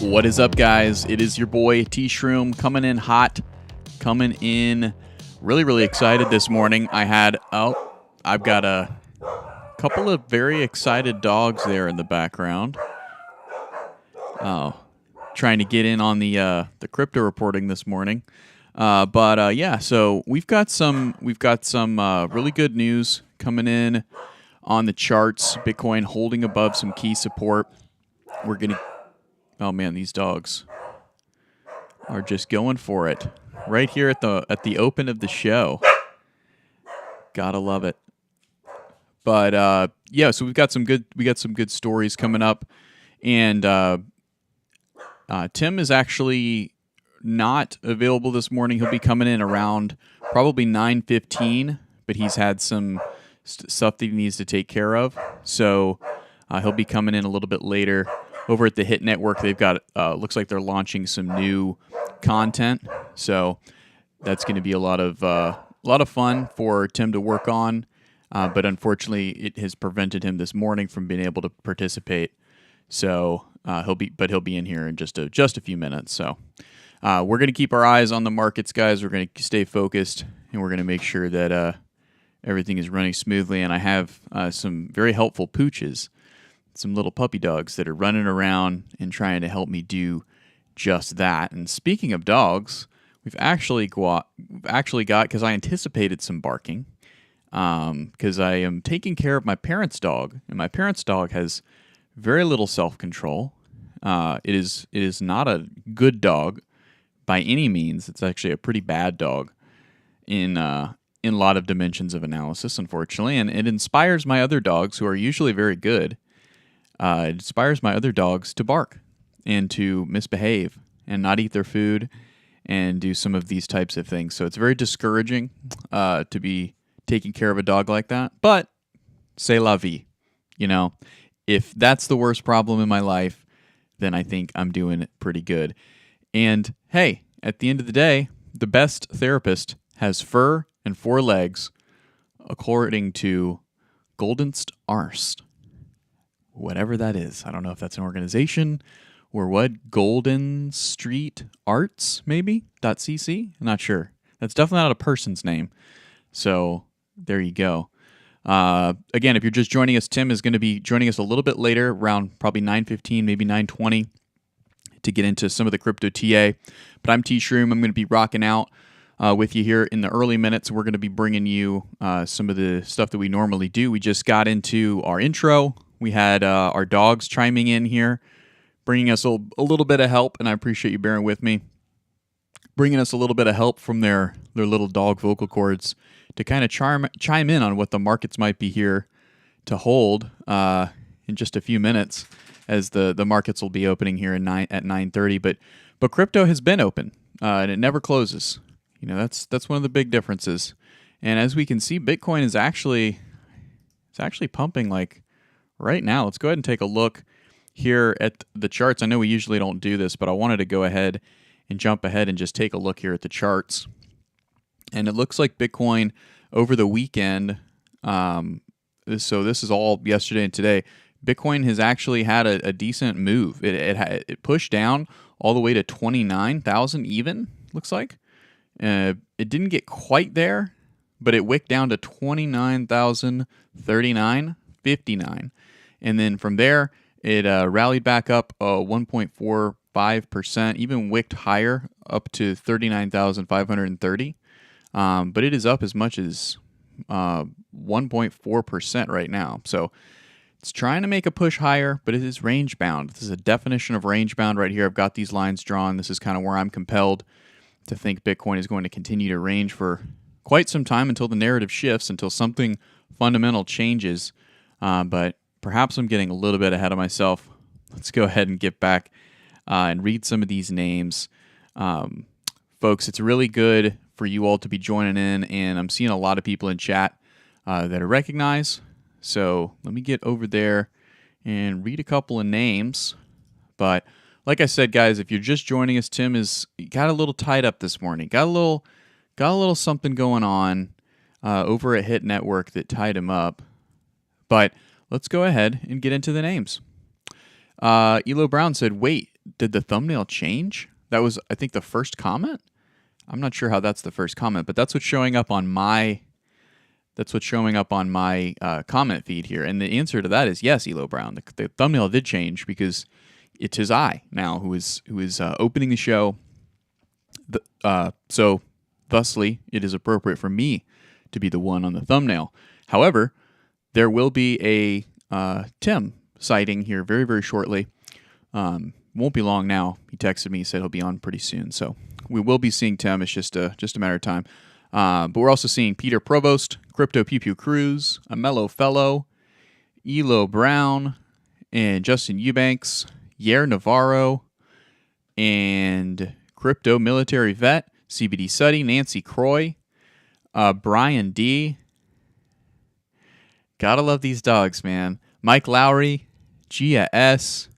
What is up, guys? It is your boy T-Shroom coming in hot, coming in really excited this morning. I've got a couple of very excited dogs there in the background. Trying to get in on the crypto reporting this morning. So we've got some really good news coming in on the charts. Bitcoin holding above some key support. Oh man, these dogs are just going for it right here at the open of the show. Gotta love it. But so we got some good stories coming up, and Tim is actually not available this morning. He'll be coming in around probably 9:15, but he's had some stuff that he needs to take care of, so he'll be coming in a little bit later. Over at the Hit Network, they've got looks like they're launching some new content, so that's going to be a lot of fun for Tim to work on. But unfortunately, it has prevented him this morning from being able to participate. So he'll be in here in just a few minutes. So we're going to keep our eyes on the markets, guys. We're going to stay focused, and we're going to make sure that everything is running smoothly. And I have some very helpful pooches, some little puppy dogs that are running around and trying to help me do just that. And speaking of dogs, we've actually got, because I anticipated some barking, because I am taking care of my parents' dog, and my parents' dog has very little self-control. It is not a good dog by any means. It's actually a pretty bad dog in a lot of dimensions of analysis, unfortunately, and it inspires my other dogs, who are usually very good. It inspires my other dogs to bark and to misbehave and not eat their food and do some of these types of things. So it's very discouraging to be taking care of a dog like that. But c'est la vie. You know, if that's the worst problem in my life, then I think I'm doing pretty good. And hey, at the end of the day, the best therapist has fur and 4 legs, according to Goldenst Arst. Whatever that is. I don't know if that's an organization or what. Golden Street Arts, maybe? .cc? I'm not sure. That's definitely not a person's name. So there you go. Again, if you're just joining us, Tim is going to be joining us a little bit later, around probably 9:15, maybe 9:20, to get into some of the crypto TA. But I'm T-Shroom. I'm going to be rocking out with you here in the early minutes. We're going to be bringing you some of the stuff that we normally do. We just got into our intro. We had our dogs chiming in here, bringing us a little bit of help, and I appreciate you bearing with me. Bringing us a little bit of help from their little dog vocal cords to kind of chime in on what the markets might be here to hold in just a few minutes, as the markets will be opening here at 9:30. But crypto has been open and it never closes. You know, that's one of the big differences. And as we can see, Bitcoin is actually pumping like right now. Let's go ahead and take a look here at the charts. I know we usually don't do this, but I wanted to go ahead and jump ahead and just take a look here at the charts. And it looks like Bitcoin over the weekend, so this is all yesterday and today, Bitcoin has actually had a decent move. It pushed down all the way to 29,000 even, looks like. It didn't get quite there, but it wicked down to 29,039.59. And then from there, it rallied back up 1.45%, even wicked higher up to 39,530. But it is up as much as 1.4% right now. So it's trying to make a push higher, but it is range bound. This is a definition of range bound right here. I've got these lines drawn. This is kind of where I'm compelled to think Bitcoin is going to continue to range for quite some time until the narrative shifts, until something fundamental changes. But perhaps I'm getting a little bit ahead of myself. Let's go ahead and get back and read some of these names. Folks, it's really good for you all to be joining in, and I'm seeing a lot of people in chat that I recognize. So let me get over there and read a couple of names. But like I said, guys, if you're just joining us, Tim got a little tied up this morning. Got a little something going on over at Hit Network that tied him up. But let's go ahead and get into the names. Elo Brown said, wait, did the thumbnail change? That was, I think, the first comment. I'm not sure how that's the first comment, but that's what's showing up on my comment feed here. And the answer to that is yes, Elo Brown. The thumbnail did change because it's his eye now who is opening the show. So thusly, it is appropriate for me to be the one on the thumbnail. However, there will be a Tim sighting here very, very shortly. Won't be long now. He texted me, he said he'll be on pretty soon. So we will be seeing Tim. It's just a matter of time. But we're also seeing Peter Provost, Crypto Pew Pew Cruz, a Mellow Fellow, Elo Brown, and Justin Eubanks, Yair Navarro, and Crypto Military Vet, CBD Suddy, Nancy Croy, Brian D. Gotta love these dogs, man. Mike Lowry, Gia S.,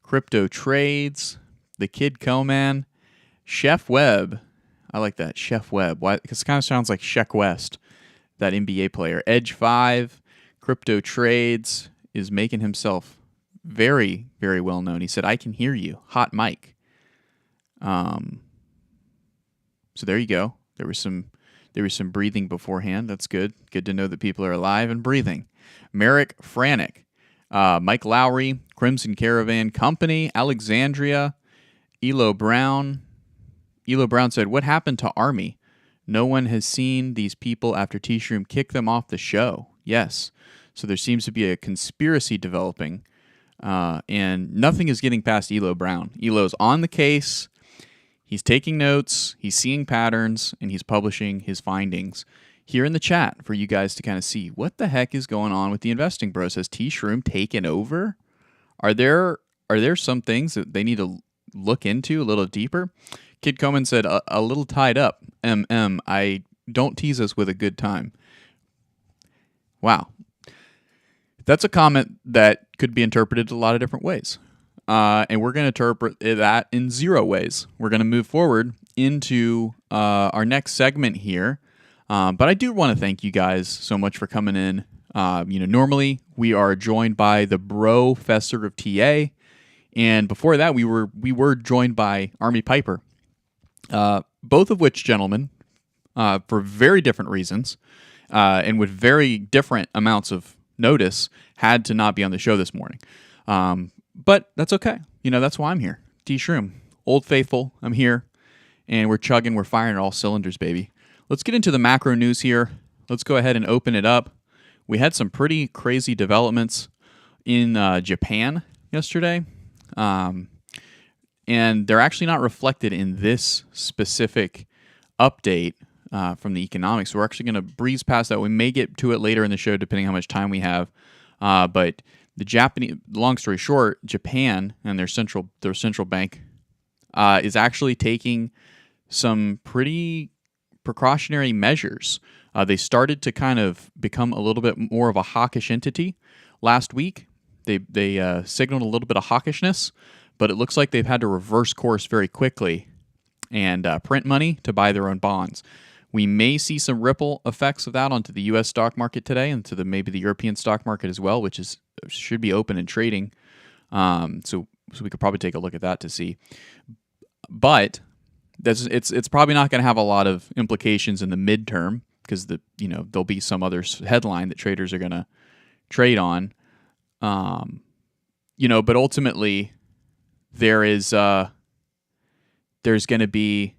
Crypto Trades, The Kid Coman, Chef Webb. I like that, Chef Webb. Why? Because it kind of sounds like Sheck West, that NBA player. Edge 5, Crypto Trades is making himself very, very well known. He said, "I can hear you." Hot mic. So there you go. There was some breathing beforehand. That's good. Good to know that people are alive and breathing. Merrick Franick, Mike Lowry, Crimson Caravan Company, Alexandria, Elo Brown. Elo Brown said, "What happened to Army? No one has seen these people after T-Shroom kicked them off the show." Yes. So there seems to be a conspiracy developing, and nothing is getting past Elo Brown. Elo's on the case. He's taking notes, he's seeing patterns, and he's publishing his findings here in the chat for you guys to kind of see what the heck is going on with the investing bros. Has T-Shroom taken over? Are there some things that they need to look into a little deeper? Kid Coman said, a little tied up. I don't tease us with a good time. Wow. That's a comment that could be interpreted a lot of different ways. And we're going to interpret that in 0 ways. We're going to move forward into our next segment here. But I do want to thank you guys so much for coming in. Normally we are joined by the Bro Fester of TA. And before that, we were joined by Army Piper. Both of which gentlemen, for very different reasons, and with very different amounts of notice, had to not be on the show this morning. But that's okay. That's why I'm here. T-Shroom, Old Faithful, I'm here, and we're chugging, we're firing all cylinders, baby. Let's get into the macro news here. Let's go ahead and open it up. We had some pretty crazy developments in Japan yesterday, and they're actually not reflected in this specific update from the economics. So we're actually going to breeze past that. We may get to it later in the show, depending on how much time we have. But the Japanese, long story short, Japan and their central bank is actually taking some pretty precautionary measures. They started to kind of become a little bit more of a hawkish entity last week. They signaled a little bit of hawkishness, but it looks like they've had to reverse course very quickly and print money to buy their own bonds. We may see some ripple effects of that onto the U.S. stock market today and to maybe the European stock market as well, which should be open and trading. So we could probably take a look at that to see. But it's probably not going to have a lot of implications in the midterm because there'll be some other headline that traders are going to trade on. But ultimately there's going to be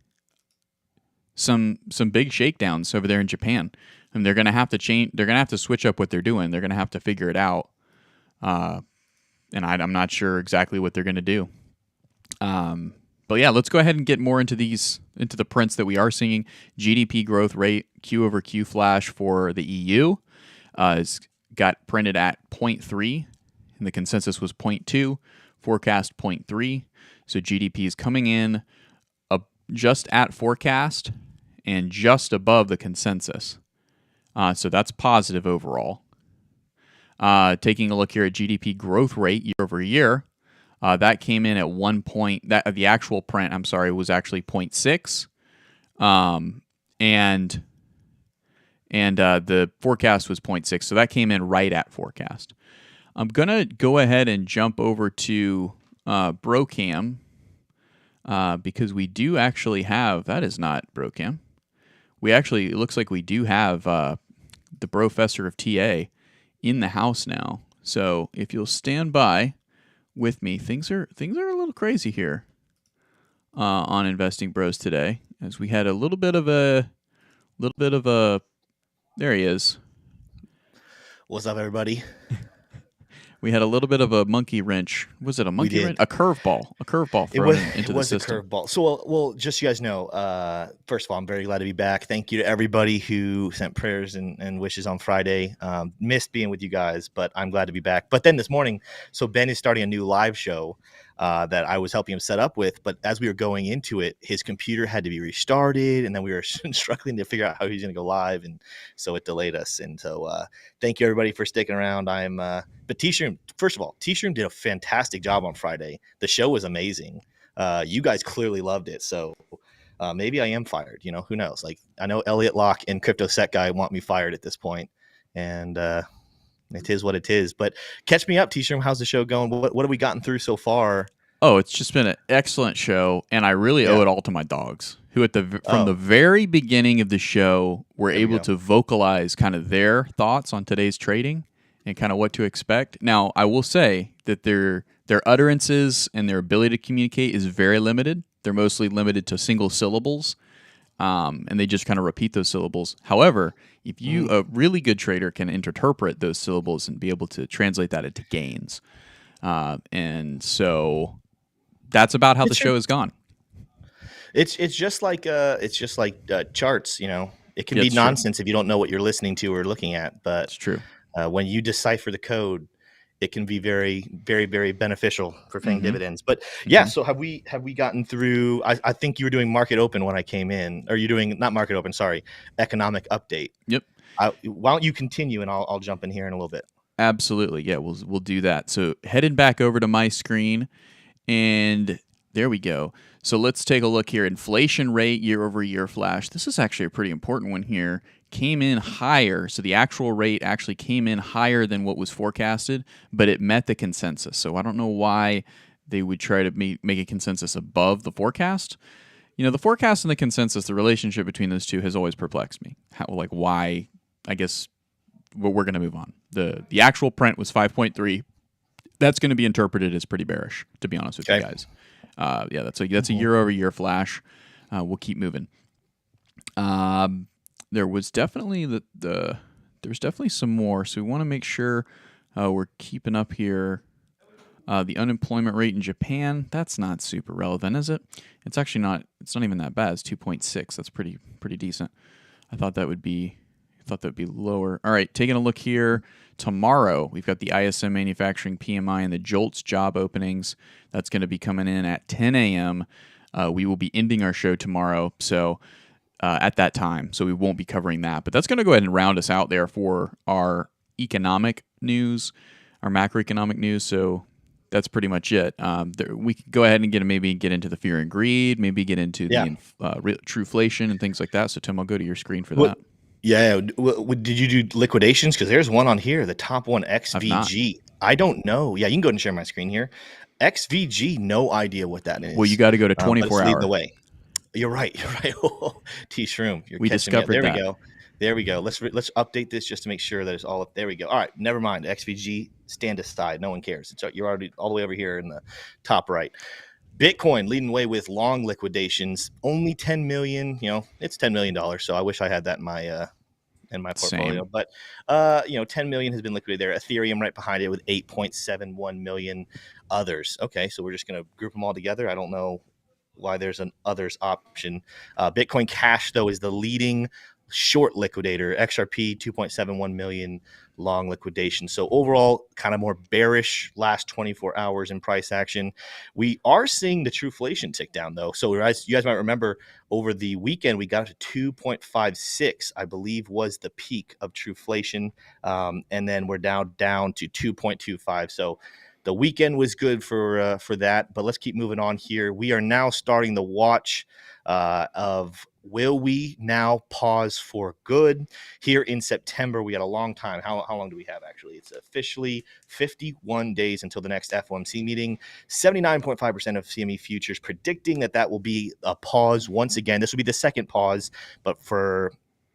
some big shakedowns over there in Japan, and they're going to have to change. They're going to have to switch up what they're doing. They're going to have to figure it out, and I'm not sure exactly what they're going to do. But yeah, let's go ahead and get more into the prints that we are seeing. GDP growth rate Q over Q flash for the EU got printed at 0.3, and the consensus was 0.2. Forecast 0.3. So GDP is coming in just at forecast and just above the consensus. So that's positive overall. Taking a look here at GDP growth rate year over year, that came in at 1 point. The actual print, was actually 0.6, and the forecast was 0.6. So that came in right at forecast. I'm gonna go ahead and jump over to Brocam, because we do actually have, that is not Brocam. It looks like we do have the Professor of TA in the house now. So if you'll stand by with me, things are a little crazy here on Investing Bros today, as we had a little bit of a there he is. What's up, everybody? We had a little bit of a monkey wrench. Was it a monkey wrench? A curveball. A curveball thrown into the system. It was a curveball. So, well, just so you guys know, first of all, I'm very glad to be back. Thank you to everybody who sent prayers and wishes on Friday. Missed being with you guys, but I'm glad to be back. But then this morning, so Ben is starting a new live show that I was helping him set up with. But as we were going into it, his computer had to be restarted, and then we were struggling to figure out how he's going to go live, and so it delayed us. And so thank you, everybody, for sticking around. But T-Shroom, first of all, T-Shroom did a fantastic job on Friday. The show was amazing. You guys clearly loved it. So maybe I am fired. You know, who knows? Like, I know Elliot Locke and Crypto Set Guy want me fired at this point. And it is what it is. But catch me up, T-Shroom. How's the show going? What have we gotten through so far? Oh, it's just been an excellent show. And I really owe it all to my dogs, who from the very beginning of the show were able to vocalize kind of their thoughts on today's trading and kind of what to expect. Now, I will say that their utterances and their ability to communicate is very limited. They're mostly limited to single syllables, and they just kind of repeat those syllables. However, if you, a really good trader, can interpret those syllables and be able to translate that into gains. And so that's about how the show has gone. It's just like charts, you know. It can be nonsense if you don't know what you're listening to or looking at, but it's true. When you decipher the code, it can be very, very, very beneficial for paying dividends. But yeah, so have we gotten through? I think you were doing market open when I came in, or you're doing not market open, sorry, economic update. Yep. Why don't you continue, and I'll jump in here in a little bit. Absolutely, yeah, we'll do that. So heading back over to my screen, and there we go. So let's take a look here. Inflation rate year over year flash. This is actually a pretty important one here. Came in higher. So the actual rate actually came in higher than what was forecasted, but it met the consensus. So I don't know why they would try to make a consensus above the forecast. You know, the forecast and the consensus, the relationship between those two has always perplexed me. Why, I guess, well, we're going to move on. The actual print was 5.3. That's going to be interpreted as pretty bearish, to be honest with you guys. Yeah, that's a year over year flash. We'll keep moving. There was definitely there was definitely some more, so we want to make sure we're keeping up here. The unemployment rate in Japan, that's not super relevant, is it? It's actually not. It's not even that bad. It's 2.6. That's pretty decent. I thought that would be lower. All right, taking a look here. Tomorrow, we've got the ISM manufacturing PMI and the JOLTS job openings. That's going to be coming in at 10 a.m. We will be ending our show tomorrow, so at that time, so we won't be covering that. But that's going to go ahead and round us out there for our economic news, our macroeconomic news. So that's pretty much it. We could go ahead and maybe get into the fear and greed, maybe get into the trueflation and things like that. So Tim, I'll go to your screen for that. Yeah. Did you do liquidations? Because there's one on here, the top one, XVG. I don't know. Yeah, you can go ahead and share my screen here. XVG, no idea what that is. Well, you got to go to 24 hour. Leading the way. You're right. T-Shroom. We discovered that. There we go. Let's update this just to make sure that it's all up. There we go. All right. Never mind. XVG, stand aside. No one cares. You're already all the way over here in the top right. Bitcoin leading the way with long liquidations. Only 10 million. You know, it's $10 million. So I wish I had that in my portfolio. Same. But 10 million has been liquidated there. Ethereum right behind it with 8.71 million others. Okay, so we're just going to group them all together. I don't know why there's an others option. Bitcoin Cash, though, is the leading short liquidator. XRP 2.71 million long liquidation. So overall, kind of more bearish last 24 hours in price action. We are seeing the trueflation tick down, though. So you guys might remember over the weekend, we got to 2.56, I believe was the peak of trueflation. And then we're down to 2.25. So the weekend was good for that. But let's keep moving on here. We are now starting the watch of will we now pause for good here in September. We got a long time. How long do we have? Actually, it's officially 51 days until the next FOMC meeting. 79.5% of CME futures predicting that will be a pause once again. This will be the second pause, but for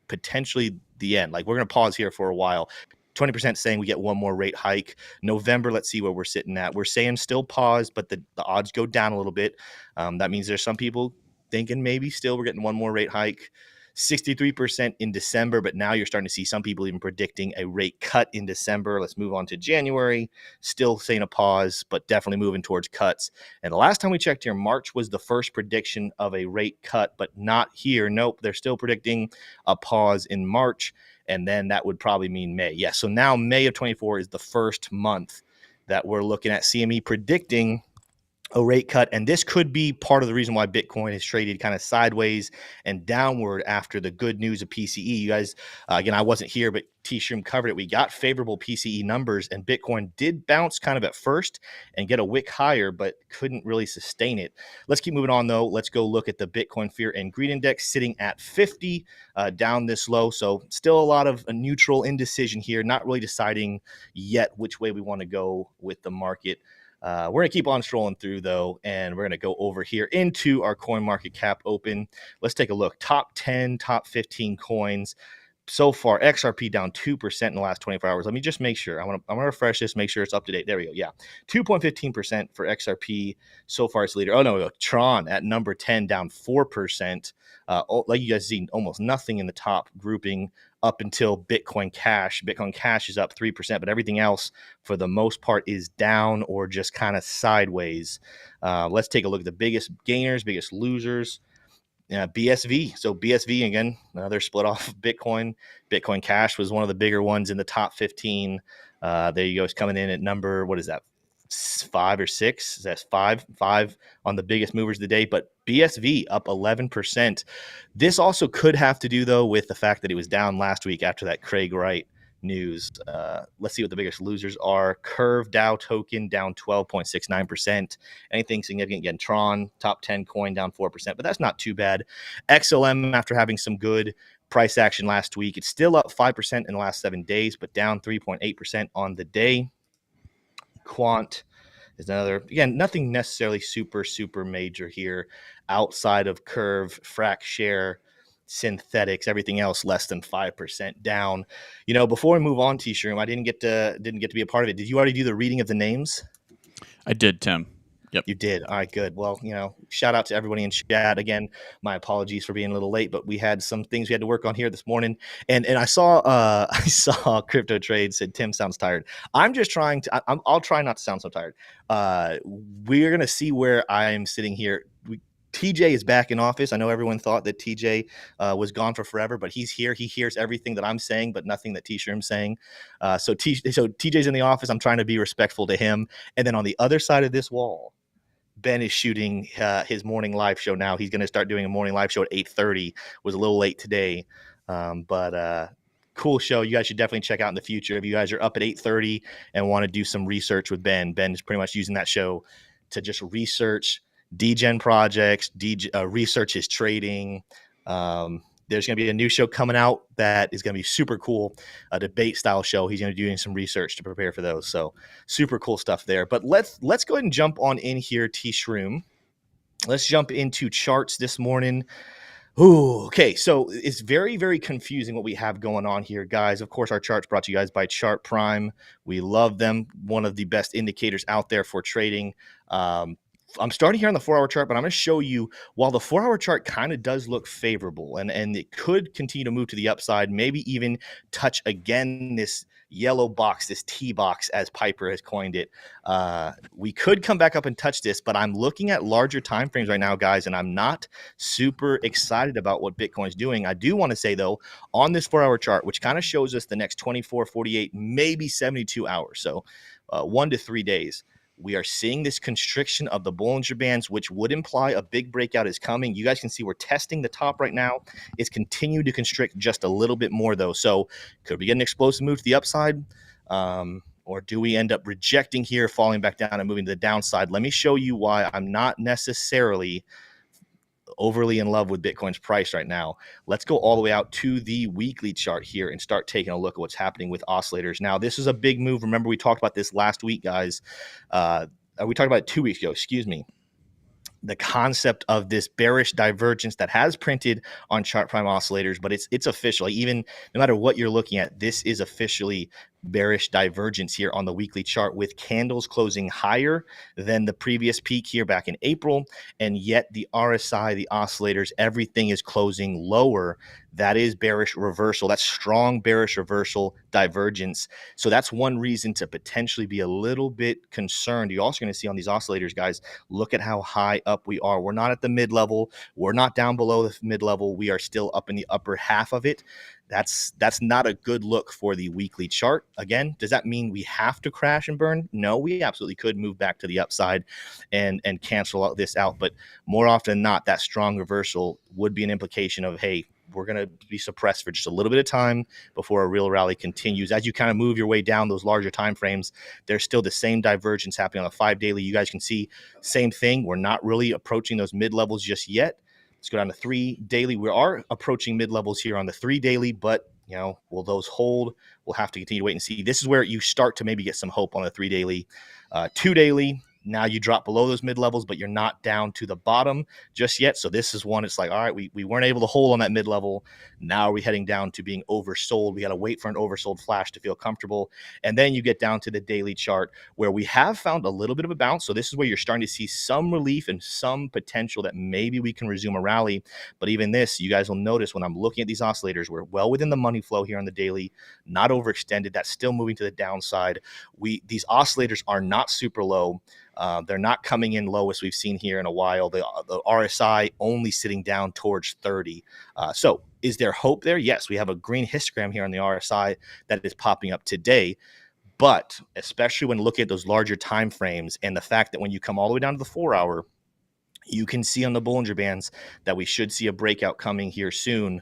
potentially the end. Like, we're going to pause here for a while. 20% saying we get one more rate hike. November, let's see where we're sitting at. We're saying still pause, but the odds go down a little bit. That means there's some people thinking maybe still we're getting one more rate hike. 63% in December, but now you're starting to see some people even predicting a rate cut in December. Let's move on to January. Still saying a pause, but definitely moving towards cuts. And the last time we checked here, March was the first prediction of a rate cut, but not here. Nope, they're still predicting a pause in March, and then that would probably mean May. Yeah, so now May of 24 is the first month that we're looking at CME predicting a rate cut. And this could be part of the reason why Bitcoin has traded kind of sideways and downward after the good news of PCE. You guys, again, I wasn't here, but T-Shroom covered it. We got favorable PCE numbers, and Bitcoin did bounce kind of at first and get a wick higher, but couldn't really sustain it. Let's keep moving on, though. Let's go look at the Bitcoin Fear and Greed Index sitting at 50, down this low. So still a lot of a neutral indecision here, not really deciding yet which way we want to go with the market. We're going to keep on strolling through, though, and we're going to go over here into our coin market cap open. Let's take a look. Top 10, top 15 coins. So far, XRP down 2% in the last 24 hours. Let me just make sure. I'm gonna refresh this, make sure it's up to date. There we go. Yeah, 2.15% for XRP. So far, it's leader. Oh, no, Tron at number 10, down 4%. Like you guys see, almost nothing in the top grouping up until Bitcoin Cash. Bitcoin Cash is up 3%, but everything else, for the most part, is down or just kind of sideways. Let's take a look at the biggest gainers, biggest losers. BSV. So BSV, again, another split off of Bitcoin. Bitcoin Cash was one of the bigger ones in the top 15. There you go. It's coming in at number, what is that, 5 or 6? That's five on the biggest movers of the day. But BSV up 11%. This also could have to do, though, with the fact that it was down last week after that Craig Wright news. Let's see what the biggest losers are. Curve Dow token down 12.69%. Anything significant? Again, Tron, top 10 coin, down 4%, but that's not too bad. XLM, after having some good price action last week, it's still up 5% in the last 7 days, but down 3.8% on the day. Quant is another, again, nothing necessarily super major here outside of Curve, Frac Share, Synthetics, everything else less than 5% down. You know, before we move on, T-Shroom, I didn't get to be a part of it. Did you already do the reading of the names? I did, Tim. Yep. You did. All right, good. Well, you know, shout out to everybody in chat. Again, my apologies for being a little late, but we had some things we had to work on here this morning. And I saw I saw Crypto Trade said Tim sounds tired. I'm just trying to. I'll try not to sound so tired. We're gonna see where I'm sitting here. TJ is back in office. I know everyone thought that TJ was gone for forever, but he's here. He hears everything that I'm saying, but nothing that T-Shroom's saying. So TJ's in the office. I'm trying to be respectful to him. And then on the other side of this wall, Ben is shooting his morning live show now. He's going to start doing a morning live show at 8:30. Was a little late today, but cool show. You guys should definitely check out in the future. If you guys are up at 8:30 and want to do some research with Ben, Ben is pretty much using that show to just research degen projects, research his trading. There's going to be a new show coming out that is going to be super cool, a debate style show. He's going to be doing some research to prepare for those. So super cool stuff there. But let's go ahead and jump on in here, T-Shroom. Let's jump into charts this morning. Ooh, okay, so it's very confusing what we have going on here, guys. Of course, our charts brought to you guys by Chart Prime. We love them. One of the best indicators out there for trading. I'm starting here on the 4-hour chart, but I'm going to show you, while the 4-hour chart kind of does look favorable and it could continue to move to the upside, maybe even touch again this yellow box, this T box, as Piper has coined it. We could come back up and touch this, but I'm looking at larger time frames right now, guys, and I'm not super excited about what Bitcoin's doing. I do want to say, though, on this 4-hour chart, which kind of shows us the next 24, 48, maybe 72 hours, so 1 to 3 days, we are seeing this constriction of the Bollinger Bands, which would imply a big breakout is coming. You guys can see we're testing the top right now. It's continued to constrict just a little bit more, though. So could we get an explosive move to the upside? Or or do we end up rejecting here, falling back down and moving to the downside? Let me show you why I'm not necessarily overly in love with Bitcoin's price right now. Let's go all the way out to the weekly chart here and start taking a look at what's happening with oscillators. Now, this is a big move. Remember, we talked about this last week, guys. We talked about it 2 weeks ago, excuse me. The concept of this bearish divergence that has printed on chart prime oscillators, but it's official. Even no matter what you're looking at, this is officially bearish divergence here on the weekly chart, with candles closing higher than the previous peak here back in April, and yet the RSI, the oscillators, everything is closing lower. That is bearish reversal. That's strong bearish reversal divergence. So that's one reason to potentially be a little bit concerned. You're also going to see on these oscillators, guys, look at how high up we are. We're not at the mid-level. We're not down below the mid-level. We are still up in the upper half of it. That's not a good look for the weekly chart. Again, does that mean we have to crash and burn? No, we absolutely could move back to the upside and cancel this out. But more often than not, that strong reversal would be an implication of, hey, we're going to be suppressed for just a little bit of time before a real rally continues. As you kind of move your way down those larger time frames, there's still the same divergence happening on the 5 daily. You guys can see same thing. We're not really approaching those mid levels just yet. Let's go down to 3 daily. We are approaching mid levels here on the 3 daily, but will those hold? We'll have to continue to wait and see. This is where you start to maybe get some hope on the 3 daily. 2 daily. Now you drop below those mid levels, but you're not down to the bottom just yet. So this is one, it's like, all right, we weren't able to hold on that mid level. Now are we heading down to being oversold? We got to wait for an oversold flash to feel comfortable. And then you get down to the daily chart where we have found a little bit of a bounce. So this is where you're starting to see some relief and some potential that maybe we can resume a rally. But even this, you guys will notice when I'm looking at these oscillators, we're well within the money flow here on the daily, not overextended. That's still moving to the downside. These oscillators are not super low. They're not coming in lowest we've seen here in a while. The RSI only sitting down towards 30. So is there hope there? Yes, we have a green histogram here on the RSI that is popping up today. But especially when looking at those larger time frames and the fact that when you come all the way down to the 4 hour, you can see on the Bollinger Bands that we should see a breakout coming here soon.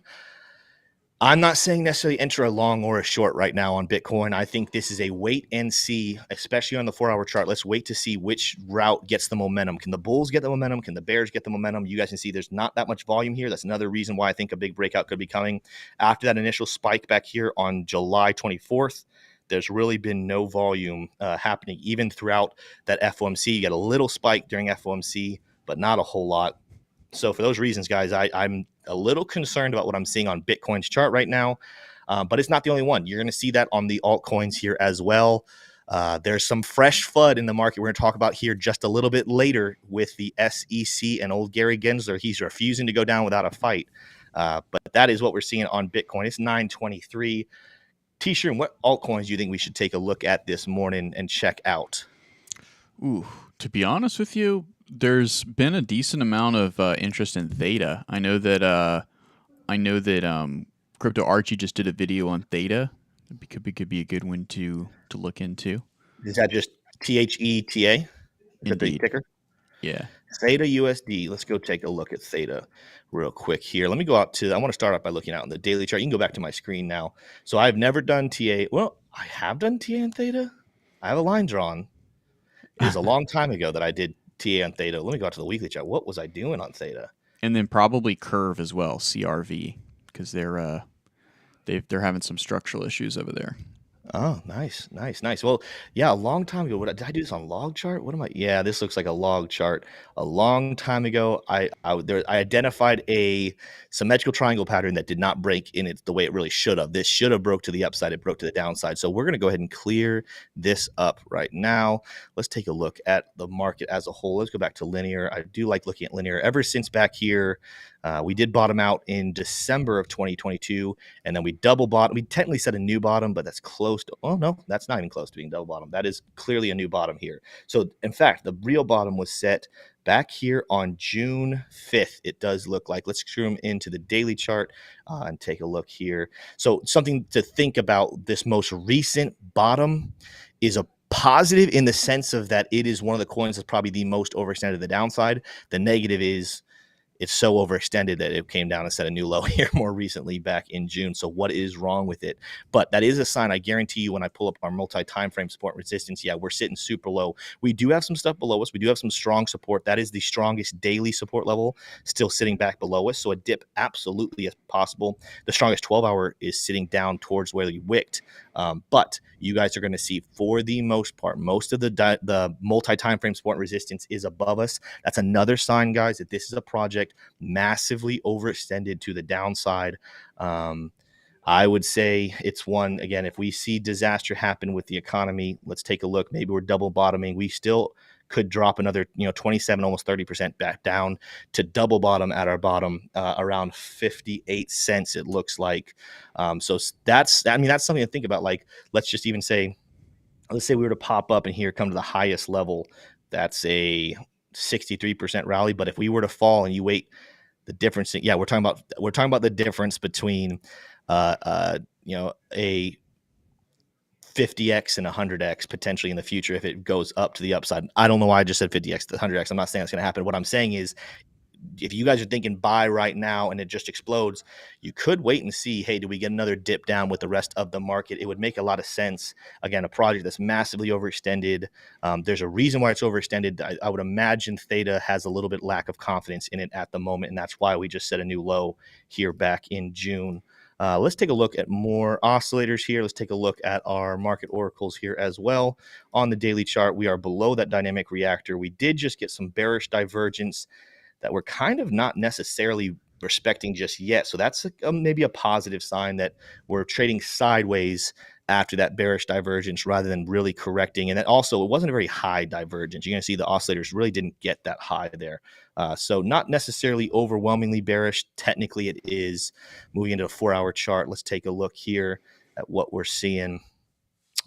I'm not saying necessarily enter a long or a short right now on Bitcoin. I think this is a wait and see, especially on the 4 hour chart. Let's wait to see which route gets the momentum. Can the bulls get the momentum? Can the bears get the momentum? You guys can see there's not that much volume here. That's another reason why I think a big breakout could be coming. After that initial spike back here on July 24th, there's really been no volume happening, even throughout that FOMC. You got a little spike during FOMC, but not a whole lot. So for those reasons, guys, I'm a little concerned about what I'm seeing on Bitcoin's chart right now, but it's not the only one. You're going to see that on the altcoins here as well. There's some fresh FUD in the market we're going to talk about here just a little bit later with the SEC and old Gary Gensler. He's refusing to go down without a fight. But that is what we're seeing on Bitcoin. It's 923. T-shirt, what altcoins do you think we should take a look at this morning and check out? Ooh, to be honest with you, there's been a decent amount of interest in Theta. I know that Crypto Archie just did a video on Theta. It could be a good one to look into. Is that just THETA? Is that the ticker? Yeah. Theta USD. Let's go take a look at Theta real quick here. Let me go out to, I want to start out by looking out on the daily chart. You can go back to my screen now. So I've never done TA. Well, I have done TA and Theta. I have a line drawn. It was a long time ago that I did TA on Theta. Let me go out to the weekly chart. What was I doing on Theta? And then probably Curve as well, CRV, because they're having some structural issues over there. Oh, nice. Well, yeah, a long time ago. Did I do this on log chart? What am I? Yeah, this looks like a log chart. A long time ago, I identified a symmetrical triangle pattern that did not break in it the way it really should have. This should have broke to the upside. It broke to the downside. So we're going to go ahead and clear this up right now. Let's take a look at the market as a whole. Let's go back to linear. I do like looking at linear. Ever since back here, we did bottom out in December of 2022, and then we double bottom. We technically set a new bottom, but that's close to, oh no, that's not even close to being double bottom. That is clearly a new bottom here. So in fact, the real bottom was set back here on June 5th. It does look like, let's zoom into the daily chart and take a look here. So something to think about, this most recent bottom is a positive in the sense of that it is one of the coins that's probably the most overextended to the downside. The negative is it's so overextended that it came down and set a new low here more recently back in June. So what is wrong with it? But that is a sign. I guarantee you, when I pull up our multi-time frame support resistance, yeah, we're sitting super low. We do have some stuff below us. We do have some strong support. That is the strongest daily support level still sitting back below us. So a dip absolutely is possible. The strongest 12-hour is sitting down towards where we wicked. But you guys are going to see, for the most part, most of the multi-time frame support resistance is above us. That's another sign, guys, that this is a project massively overextended to the downside. I would say it's one, again, if we see disaster happen with the economy, let's take a look. Maybe we're double bottoming. We still could drop another 27, almost 30% back down to double bottom at our bottom around 58 cents, it looks like. So that's something to think about. Like, let's just even say, let's say we were to pop up and here come to the highest level. That's a 63% rally. But if we were to fall and you wait, the difference, yeah, we're talking about the difference between a 50x and 100x potentially in the future if it goes up to the upside. I don't know why I just said 50x to 100x. I'm not saying it's going to happen. What I'm saying is, if you guys are thinking buy right now and it just explodes, you could wait and see, hey, do we get another dip down with the rest of the market? It would make a lot of sense. Again, a project that's massively overextended. There's a reason why it's overextended. I would imagine Theta has a little bit lack of confidence in it at the moment, and that's why we just set a new low here back in June. Let's take a look at more oscillators here. Let's take a look at our market oracles here as well. On the daily chart, we are below that dynamic reactor. We did just get some bearish divergence that we're kind of not necessarily respecting just yet. So that's maybe a positive sign that we're trading sideways after that bearish divergence rather than really correcting. And then also, it wasn't a very high divergence. You're going to see the oscillators really didn't get that high there. So not necessarily overwhelmingly bearish. Technically, it is. Moving into a 4-hour chart, let's take a look here at what we're seeing.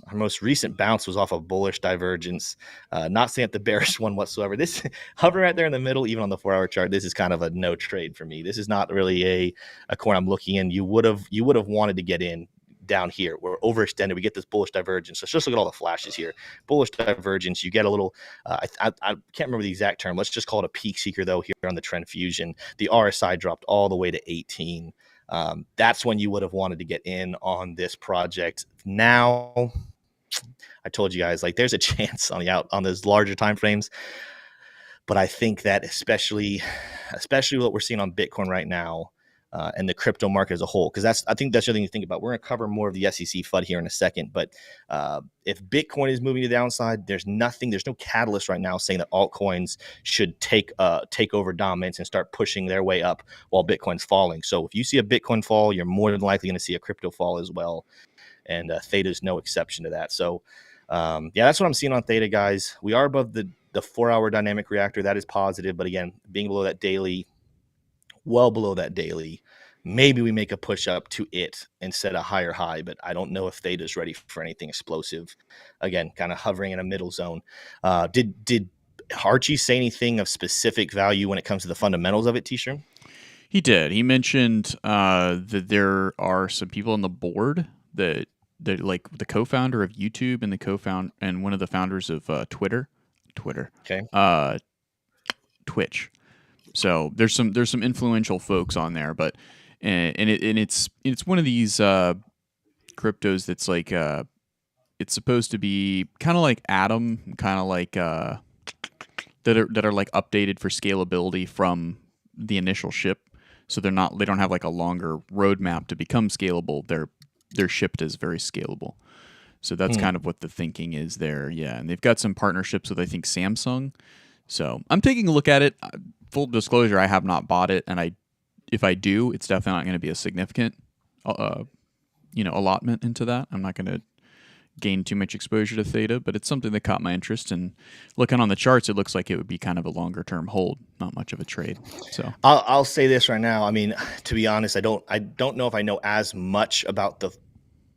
Our most recent bounce was off of bullish divergence. Not saying that the bearish one whatsoever. This hovering right there in the middle, even on the 4-hour chart, this is kind of a no trade for me. This is not really a coin I'm looking in. You would have wanted to get in down here. We're overextended. We get this bullish divergence. Let's just look at all the flashes here. Bullish divergence. You get a little. I can't remember the exact term. Let's just call it a peak seeker though. Here on the trend fusion, the RSI dropped all the way to 18. That's when you would have wanted to get in on this project. Now, I told you guys, like, there's a chance on those larger time frames, but I think that especially what we're seeing on Bitcoin right now and the crypto market as a whole, because I think that's the thing to think about. We're going to cover more of the SEC FUD here in a second, but if Bitcoin is moving to the downside, there's no catalyst right now saying that altcoins should take over dominance and start pushing their way up while Bitcoin's falling. So if you see a Bitcoin fall, you're more than likely going to see a crypto fall as well. And Theta is no exception to that. So, yeah, that's what I'm seeing on Theta, guys. We are above the 4-hour dynamic reactor. That is positive. But again, being below that daily, well below that daily, maybe we make a push up to it and set a higher high. But I don't know if Theta is ready for anything explosive. Again, kind of hovering in a middle zone. Did Archie say anything of specific value when it comes to the fundamentals of it, T-Shirt? He did. He mentioned that there are some people on the board that like the co-founder of YouTube and one of the founders of Twitter, Okay. Twitch. So there's some influential folks on there, but it's one of these cryptos that's like it's supposed to be kind of like Atom, kind of like that are like updated for scalability from the initial ship. So they don't have like a longer roadmap to become scalable. They're shipped as very scalable. So that's kind of what the thinking is there. Yeah. And they've got some partnerships with, I think, Samsung. So I'm taking a look at it. Full disclosure, I have not bought it. And if I do, it's definitely not going to be a significant, allotment into that. I'm not going to gain too much exposure to Theta, but it's something that caught my interest. And looking on the charts, it looks like it would be kind of a longer term hold, not much of a trade. So I'll say this right now. I mean, to be honest, I don't know if I know as much about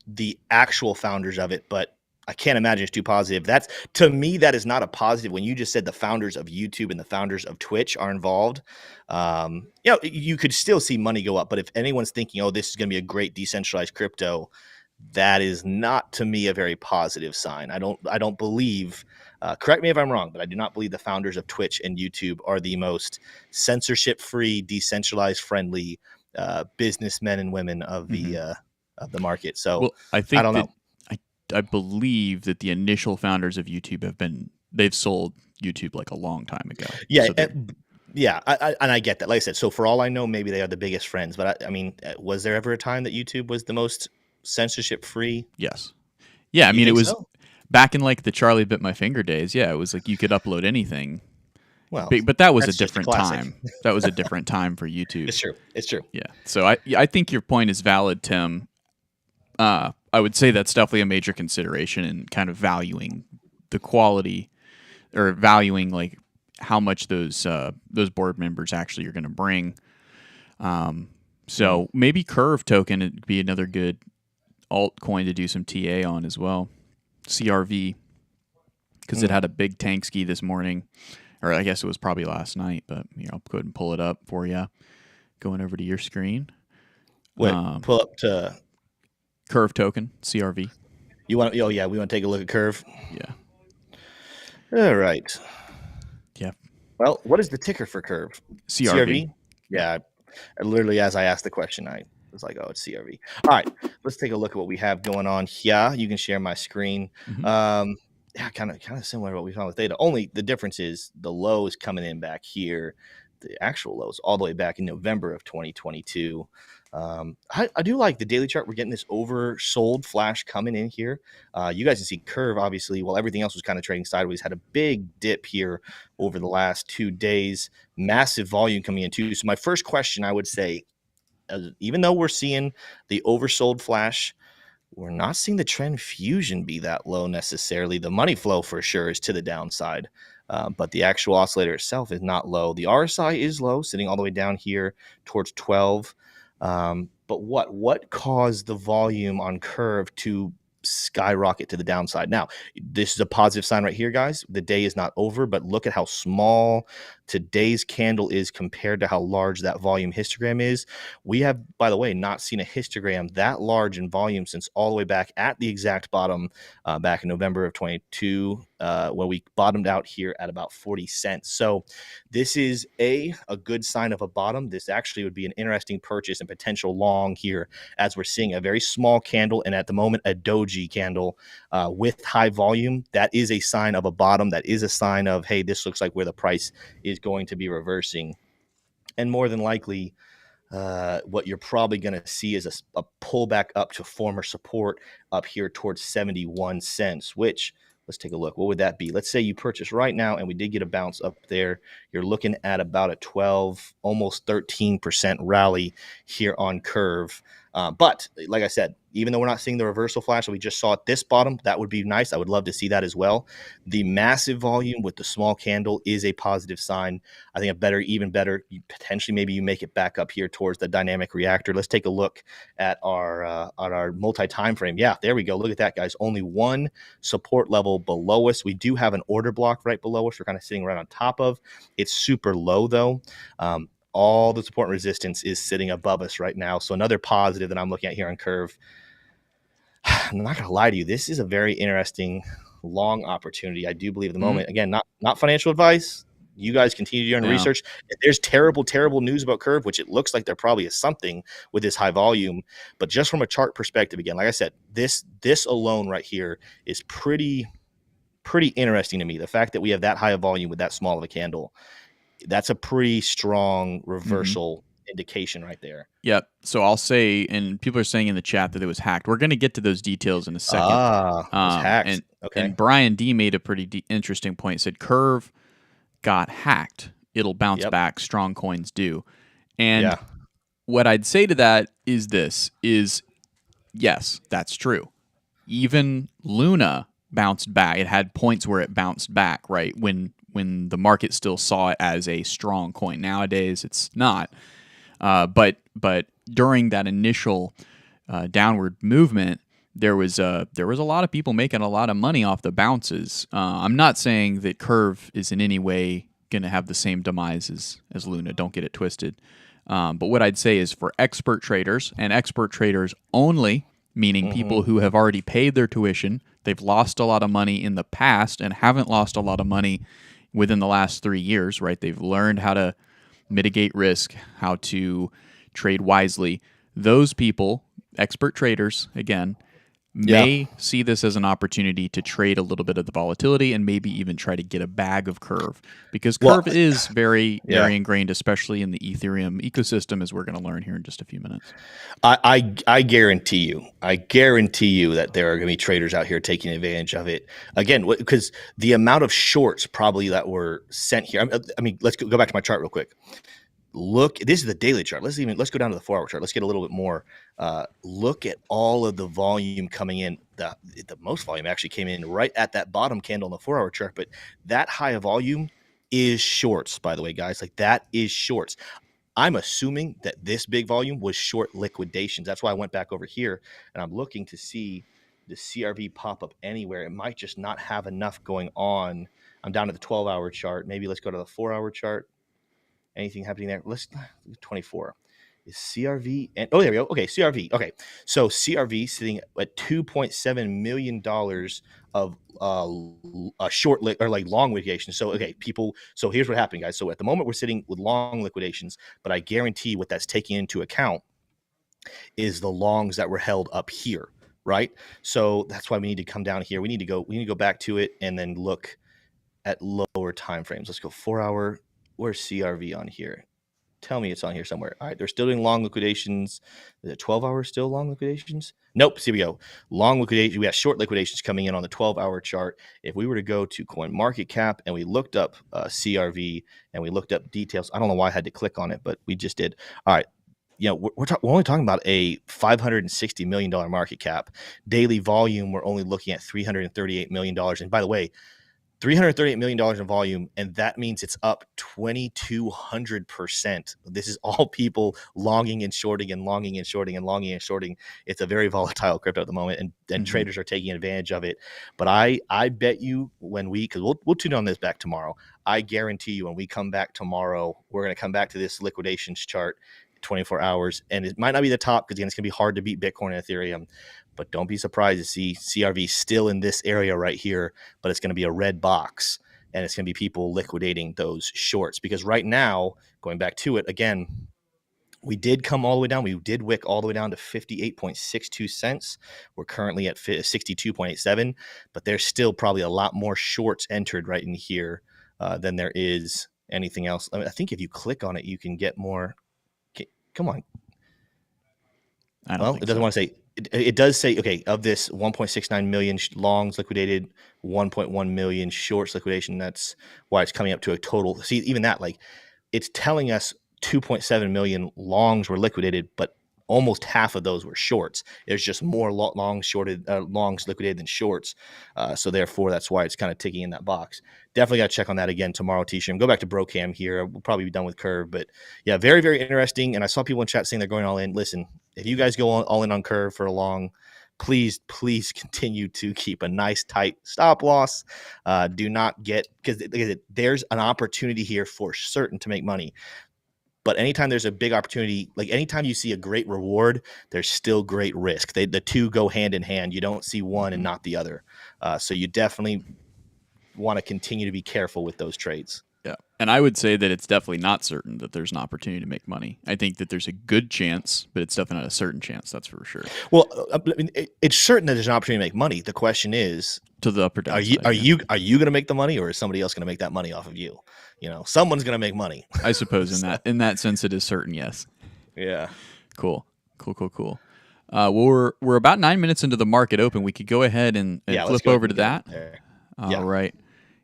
the actual founders of it, but I can't imagine it's too positive. To me, that is not a positive. When you just said the founders of YouTube and the founders of Twitch are involved, you could still see money go up. But if anyone's thinking, oh, this is going to be a great decentralized crypto, that is not to me a very positive sign. I don't believe. Correct me if I'm wrong, but I do not believe the founders of Twitch and YouTube are the most censorship-free, decentralized, friendly businessmen and women Mm-hmm. of the market. So Well, I I think don't that know. I believe that the initial founders of YouTube they've sold YouTube like a long time ago. Yeah, So they're yeah, and I get that. Like I said, so for all I know, maybe they are the biggest friends. But I mean, was there ever a time that YouTube was the most censorship-free? yes. Yeah, I You mean it think was so? back in like the Charlie Bit My Finger days. Yeah, it was like you could upload anything. Well, But that was a that's just a different classic. time. That was a different time for YouTube. It's true. It's true. Yeah. So I think your point is valid, Tim. I would say that's definitely a major consideration in kind of valuing the quality or valuing like how much those board members actually are going to bring. Mm. So maybe Curve token would be another good altcoin to do some TA on as well. CRV because it Mm. had a big tank ski this morning, or I guess it was probably last night. But I'll go ahead and pull it up for you. Going over to your screen, What? Pull up to Curve token CRV. you want? Oh yeah, we want to take a look at Curve. Yeah, All right. yeah, Well, what is the ticker for Curve? CRV. CRV. Yep. Yeah. Literally, as I asked the question, I was like, "Oh, it's CRV." All right. Let's take a look at what we have going on here. You can share my screen. Mm-hmm. Yeah, kind of similar to what we found with Theta. Only the difference is the low is coming in back here. The actual lows all the way back in November of 2022. I do like the daily chart. We're getting this oversold flash coming in here. You guys can see Curve, obviously, while everything else was kind of trading sideways, had a big dip here over the last 2 days. Massive volume coming in too. So my first question, I would say, even though we're seeing the oversold flash, we're not seeing the trend fusion be that low necessarily. The money flow for sure is to the downside, but the actual oscillator itself is not low. The RSI is low, sitting all the way down here towards 12. But what caused the volume on Curve to skyrocket to the downside? Now, this is a positive sign right here, guys. The day is not over, but look at how small today's candle is compared to how large that volume histogram is. We have, by the way, not seen a histogram that large in volume since all the way back at the exact bottom back in November of 22, when we bottomed out here at about 40 cents. So this is a good sign of a bottom. This actually would be an interesting purchase and potential long here, as we're seeing a very small candle and at the moment a doji candle with high volume. That is a sign of a bottom. That is a sign of, hey, this looks like where the price is going to be reversing. And more than likely, what you're probably going to see is a pullback up to former support up here towards 71 cents, which, let's take a look. What would that be? Let's say you purchase right now and we did get a bounce up there. You're looking at about a 12, almost 13% rally here on Curve. But like I said, even though we're not seeing the reversal flash that we just saw at this bottom, that would be nice. I would love to see that as well. The massive volume with the small candle is a positive sign. I think even better, potentially maybe you make it back up here towards the dynamic reactor. Let's take a look at our multi-time frame. Yeah, there we go. Look at that, guys. Only one support level below us. We do have an order block right below us. We're kind of sitting right on top of. It's super low though. All the support and resistance is sitting above us right now. So another positive that I'm looking at here on Curve. I'm not going to lie to you. This is a very interesting long opportunity. I do believe at the moment, again, not financial advice. You guys continue to do your own Yeah. research. If there's terrible news about Curve, which it looks like there probably is something with this high volume, but just from a chart perspective, again, like I said, this alone right here is pretty interesting to me. The fact that we have that high of volume with that small of a candle, that's a pretty strong Mm-hmm. reversal indication right there. Yep. So I'll say, and people are saying in the chat that it was hacked. We're going to get to those details in a second. It was hacked. And Okay. Brian D made a pretty interesting point. He said Curve got hacked. It'll bounce Yep. back. Strong coins do. And Yeah. what I'd say to that is yes, that's true. Even Luna bounced back. It had points where it bounced back, right? When the market still saw it as a strong coin. Nowadays, it's not. But during that initial downward movement, there was a lot of people making a lot of money off the bounces. I'm not saying that Curve is in any way going to have the same demise as Luna. Don't get it twisted. But what I'd say is for expert traders and expert traders only, meaning people who have already paid their tuition. They've lost a lot of money in the past and haven't lost a lot of money within the last 3 years, right? They've learned how to mitigate risk, how to trade wisely. Those people, expert traders, again, Yeah. may see this as an opportunity to trade a little bit of the volatility and maybe even try to get a bag of Curve, because Well, Curve is very, yeah. very ingrained, especially in the Ethereum ecosystem, as we're going to learn here in just a few minutes. I guarantee you that there are going to be traders out here taking advantage of it again, because the amount of shorts probably that were sent here. I mean, let's go back to my chart real quick. Look, this is the daily chart. Let's go down to the 4-hour chart. Let's get a little bit more. Look at all of the volume coming in. The most volume actually came in right at that bottom candle on the 4-hour chart, but that high of volume is shorts, by the way, guys. Like, that is shorts. I'm assuming that this big volume was short liquidations. That's why I went back over here and I'm looking to see the CRV pop up anywhere. It might just not have enough going on. I'm down to the 12-hour chart. Maybe let's go to the 4-hour chart. Anything happening there? Let's 24. Is CRV and there we go. Okay, CRV. Okay, so CRV sitting at $2.7 million of a short or like long liquidation. So okay, people. So here's what happened, guys. So at the moment we're sitting with long liquidations, but I guarantee what that's taking into account is the longs that were held up here, right? So that's why we need to come down here. We need to go back to it and then look at lower time frames. Let's go 4-hour. Where's CRV on here? Tell me it's on here somewhere. All right, they're still doing long liquidations. Is it 12-hour still long liquidations? Nope. Here we go. Long liquidation. We have short liquidations coming in on the 12-hour chart. If we were to go to CoinMarketCap and we looked up CRV and we looked up details, I don't know why I had to click on it, but we just did. All right. You know, we're only talking about a $560 million market cap. Daily volume, we're only looking at $338 million. And by the way, $338 million in volume, and that means it's up 2,200%. This is all people longing and shorting and longing and shorting and longing and shorting. It's a very volatile crypto at the moment, and traders are taking advantage of it. But I bet you because we'll tune on this back tomorrow. I guarantee you when we come back tomorrow, we're going to come back to this liquidations chart 24 hours, and it might not be the top because again, it's going to be hard to beat Bitcoin and Ethereum. But don't be surprised to see CRV still in this area right here, but it's going to be a red box, and it's going to be people liquidating those shorts. Because right now, going back to it, again, we did come all the way down. We did wick all the way down to 58.62 cents. We're currently at 62.87, but there's still probably a lot more shorts entered right in here than there is anything else. I think if you click on it, you can get more. Come on. I don't think it doesn't want to say. It does say, okay, of this 1.69 million longs liquidated, 1.1 million shorts liquidation. That's why it's coming up to a total. See, even that, like, it's telling us 2.7 million longs were liquidated, but almost half of those were shorts. There's just more longs liquidated than shorts. So therefore, that's why it's kind of ticking in that box. Definitely got to check on that again tomorrow, T-Stream. Go back to Brocam here. We'll probably be done with Curve. But yeah, very, very interesting. And I saw people in chat saying they're going all in. Listen, if you guys go all in on Curve for a long, please continue to keep a nice tight stop loss. Do not get, because there's an opportunity here for certain to make money. But anytime there's a big opportunity, like anytime you see a great reward, there's still great risk. The two go hand in hand. You don't see one and not the other. So you definitely want to continue to be careful with those trades. Yeah. And I would say that it's definitely not certain that there's an opportunity to make money. I think that there's a good chance, but it's definitely not a certain chance. That's for sure. Well, I mean, it's certain that there's an opportunity to make money. The question is, to the upper downside. Are you going to make the money, or is somebody else going to make that money off of you? You know, someone's going to make money. I suppose in that sense, it is certain. Yes. Yeah. Cool. Well, we're about 9 minutes into the market open. We could go ahead and flip over to that. All right.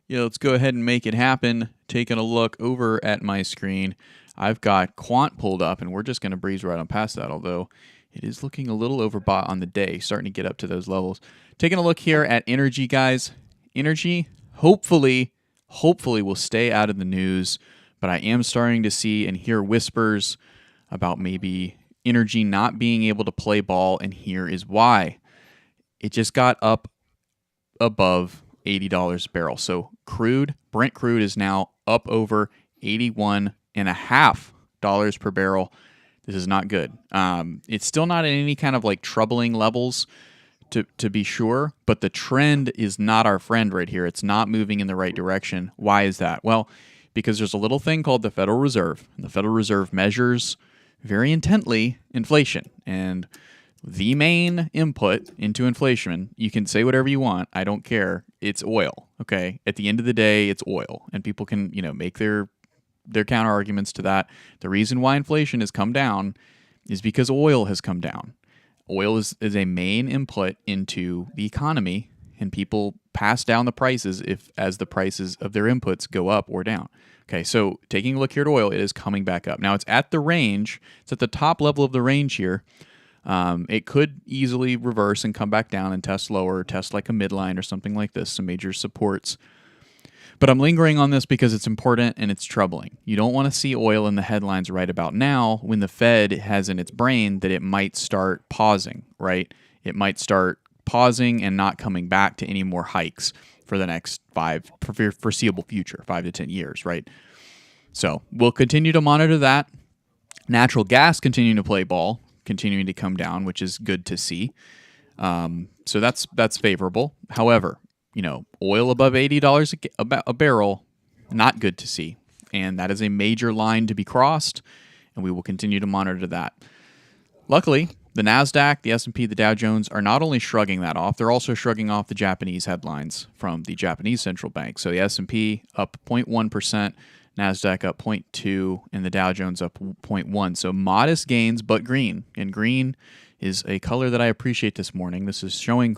Yeah, let's go ahead and make it happen. Taking a look over at my screen, I've got Quant pulled up, and we're just going to breeze right on past that, although it is looking a little overbought on the day, starting to get up to those levels. Taking a look here at energy, guys. Energy, hopefully will stay out of the news, but I am starting to see and hear whispers about maybe energy not being able to play ball, and here is why. It just got up above $80 a barrel. So Brent crude is now up over $81.50 per barrel. This is not good. It's still not at any kind of like troubling levels to be sure, but the trend is not our friend right here. It's not moving in the right direction. Why is that? Well, because there's a little thing called the Federal Reserve. And the Federal Reserve measures very intently inflation. And the main input into inflation, you can say whatever you want, I don't care, it's oil. Okay? At the end of the day, it's oil. And people can, make their counter arguments to that. The reason why inflation has come down is because oil has come down. Oil is a main input into the economy, and people pass down the prices as the prices of their inputs go up or down. Okay, so taking a look here at oil, it is coming back up. Now it's at the range. It's at the top level of the range here. It could easily reverse and come back down and test lower, test like a midline or something like this, some major supports. But I'm lingering on this because it's important and it's troubling. You don't want to see oil in the headlines right about now when the Fed has in its brain that it might start pausing, right? It might start pausing and not coming back to any more hikes for the next foreseeable future, 5 to 10 years, right? So we'll continue to monitor that. Natural gas continuing to play ball, continuing to come down, which is good to see. So that's favorable. However, oil above $80 a barrel, not good to see. And that is a major line to be crossed, and we will continue to monitor that. Luckily, the NASDAQ, the S&P, the Dow Jones are not only shrugging that off, they're also shrugging off the Japanese headlines from the Japanese central bank. So the S&P up 0.1%, NASDAQ up 0.2%, and the Dow Jones up 0.1%. So modest gains, but green. And green is a color that I appreciate this morning. This is showing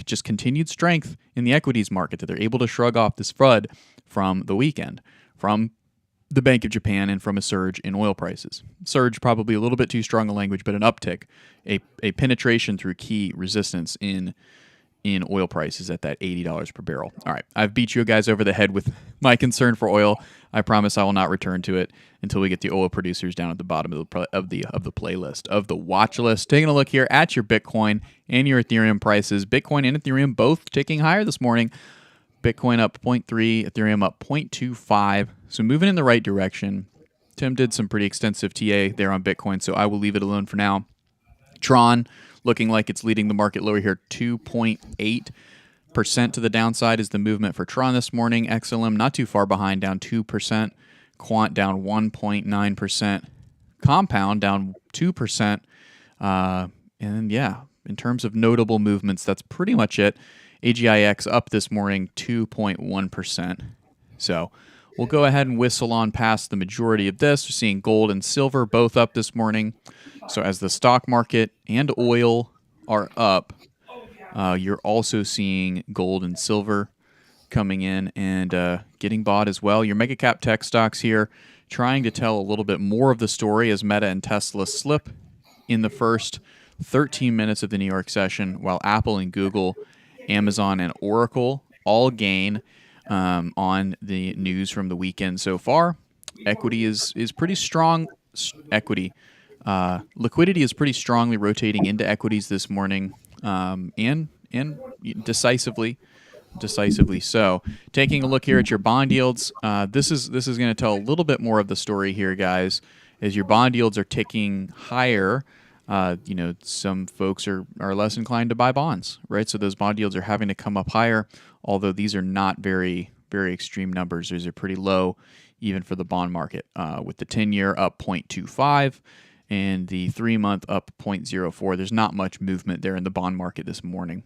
just continued strength in the equities market, that they're able to shrug off this FUD from the weekend, from the Bank of Japan, and from a surge in oil prices. Surge, probably a little bit too strong a language, but an uptick, a penetration through key resistance in oil prices at that $80 per barrel. All right, I've beat you guys over the head with my concern for oil. I promise I will not return to it until we get the oil producers down at the bottom of the playlist, of the watch list. Taking a look here at your Bitcoin and your Ethereum prices. Bitcoin and Ethereum both ticking higher this morning. Bitcoin up 0.3, Ethereum up 0.25. So moving in the right direction. Tim did some pretty extensive TA there on Bitcoin, so I will leave it alone for now. Tron looking like it's leading the market lower here, 2.8% to the downside is the movement for Tron this morning. XLM not too far behind, down 2%. Quant down 1.9%. Compound down 2%. And yeah, in terms of notable movements, that's pretty much it. AGIX up this morning 2.1%. So we'll go ahead and whistle on past the majority of this. We're seeing gold and silver both up this morning. So as the stock market and oil are up, you're also seeing gold and silver coming in and getting bought as well. Your mega cap tech stocks here trying to tell a little bit more of the story as Meta and Tesla slip in the first 13 minutes of the New York session, while Apple and Google, Amazon and Oracle all gain on the news from the weekend so far. Equity is pretty strong. Liquidity is pretty strongly rotating into equities this morning, and decisively so. Taking a look here at your bond yields, this is going to tell a little bit more of the story here, guys. As your bond yields are ticking higher, some folks are less inclined to buy bonds, right? So those bond yields are having to come up higher, although these are not very, very extreme numbers. These are pretty low even for the bond market, with the 10-year up 0.25 and the 3-month up 0.04. There's not much movement there in the bond market this morning.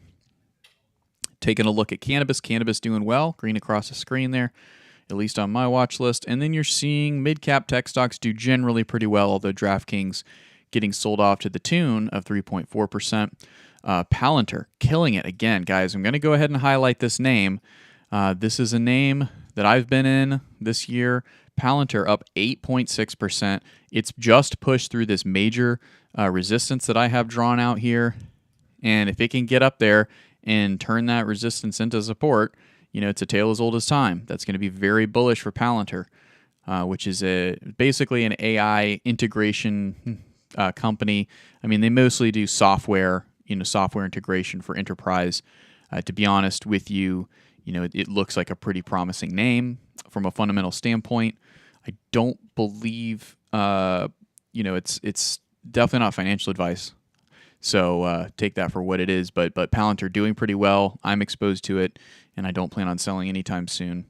Taking a look at cannabis doing well, green across the screen there, at least on my watch list. And then you're seeing mid-cap tech stocks do generally pretty well, although DraftKings getting sold off to the tune of 3.4%. Palantir killing it again, guys. I'm going to go ahead and highlight this name. This is a name that I've been in this year. Palantir up 8.6%. It's just pushed through this major resistance that I have drawn out here. And if it can get up there and turn that resistance into support, it's a tale as old as time. That's going to be very bullish for Palantir, which is basically an AI integration company. I mean, they mostly do software integration for enterprise. To be honest with you, it looks like a pretty promising name from a fundamental standpoint. I don't believe it's definitely not financial advice. So take that for what it is. But Palantir doing pretty well. I'm exposed to it, and I don't plan on selling anytime soon.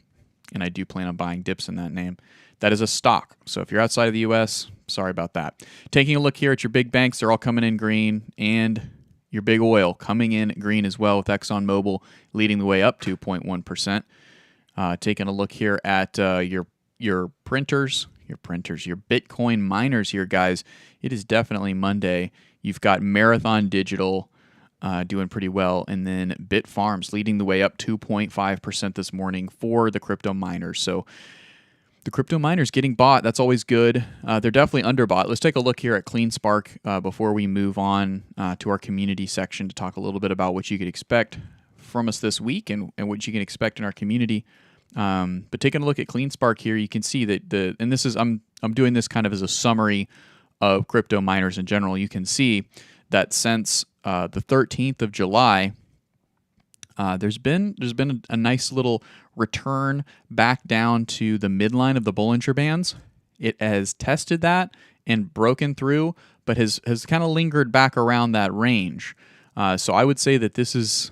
And I do plan on buying dips in that name. That is a stock. So if you're outside of the U.S., sorry about that. Taking a look here at your big banks, they're all coming in green, and your big oil coming in green as well, with ExxonMobil leading the way up 2.1%. Taking a look here at your printers, your Bitcoin miners here, guys. It is definitely Monday. You've got Marathon Digital doing pretty well, and then Bitfarms leading the way up 2.5% this morning for the crypto miners. So the crypto miners getting bought. That's always good. They're definitely underbought. Let's take a look here at CleanSpark before we move on to our community section to talk a little bit about what you could expect from us this week and what you can expect in our community. But taking a look at CleanSpark here, you can see that and this is I'm doing this kind of as a summary of crypto miners in general. You can see that since the 13th of July, there's been a nice little return back down to the midline of the Bollinger Bands. It has tested that and broken through, but has kind of lingered back around that range. So I would say that this is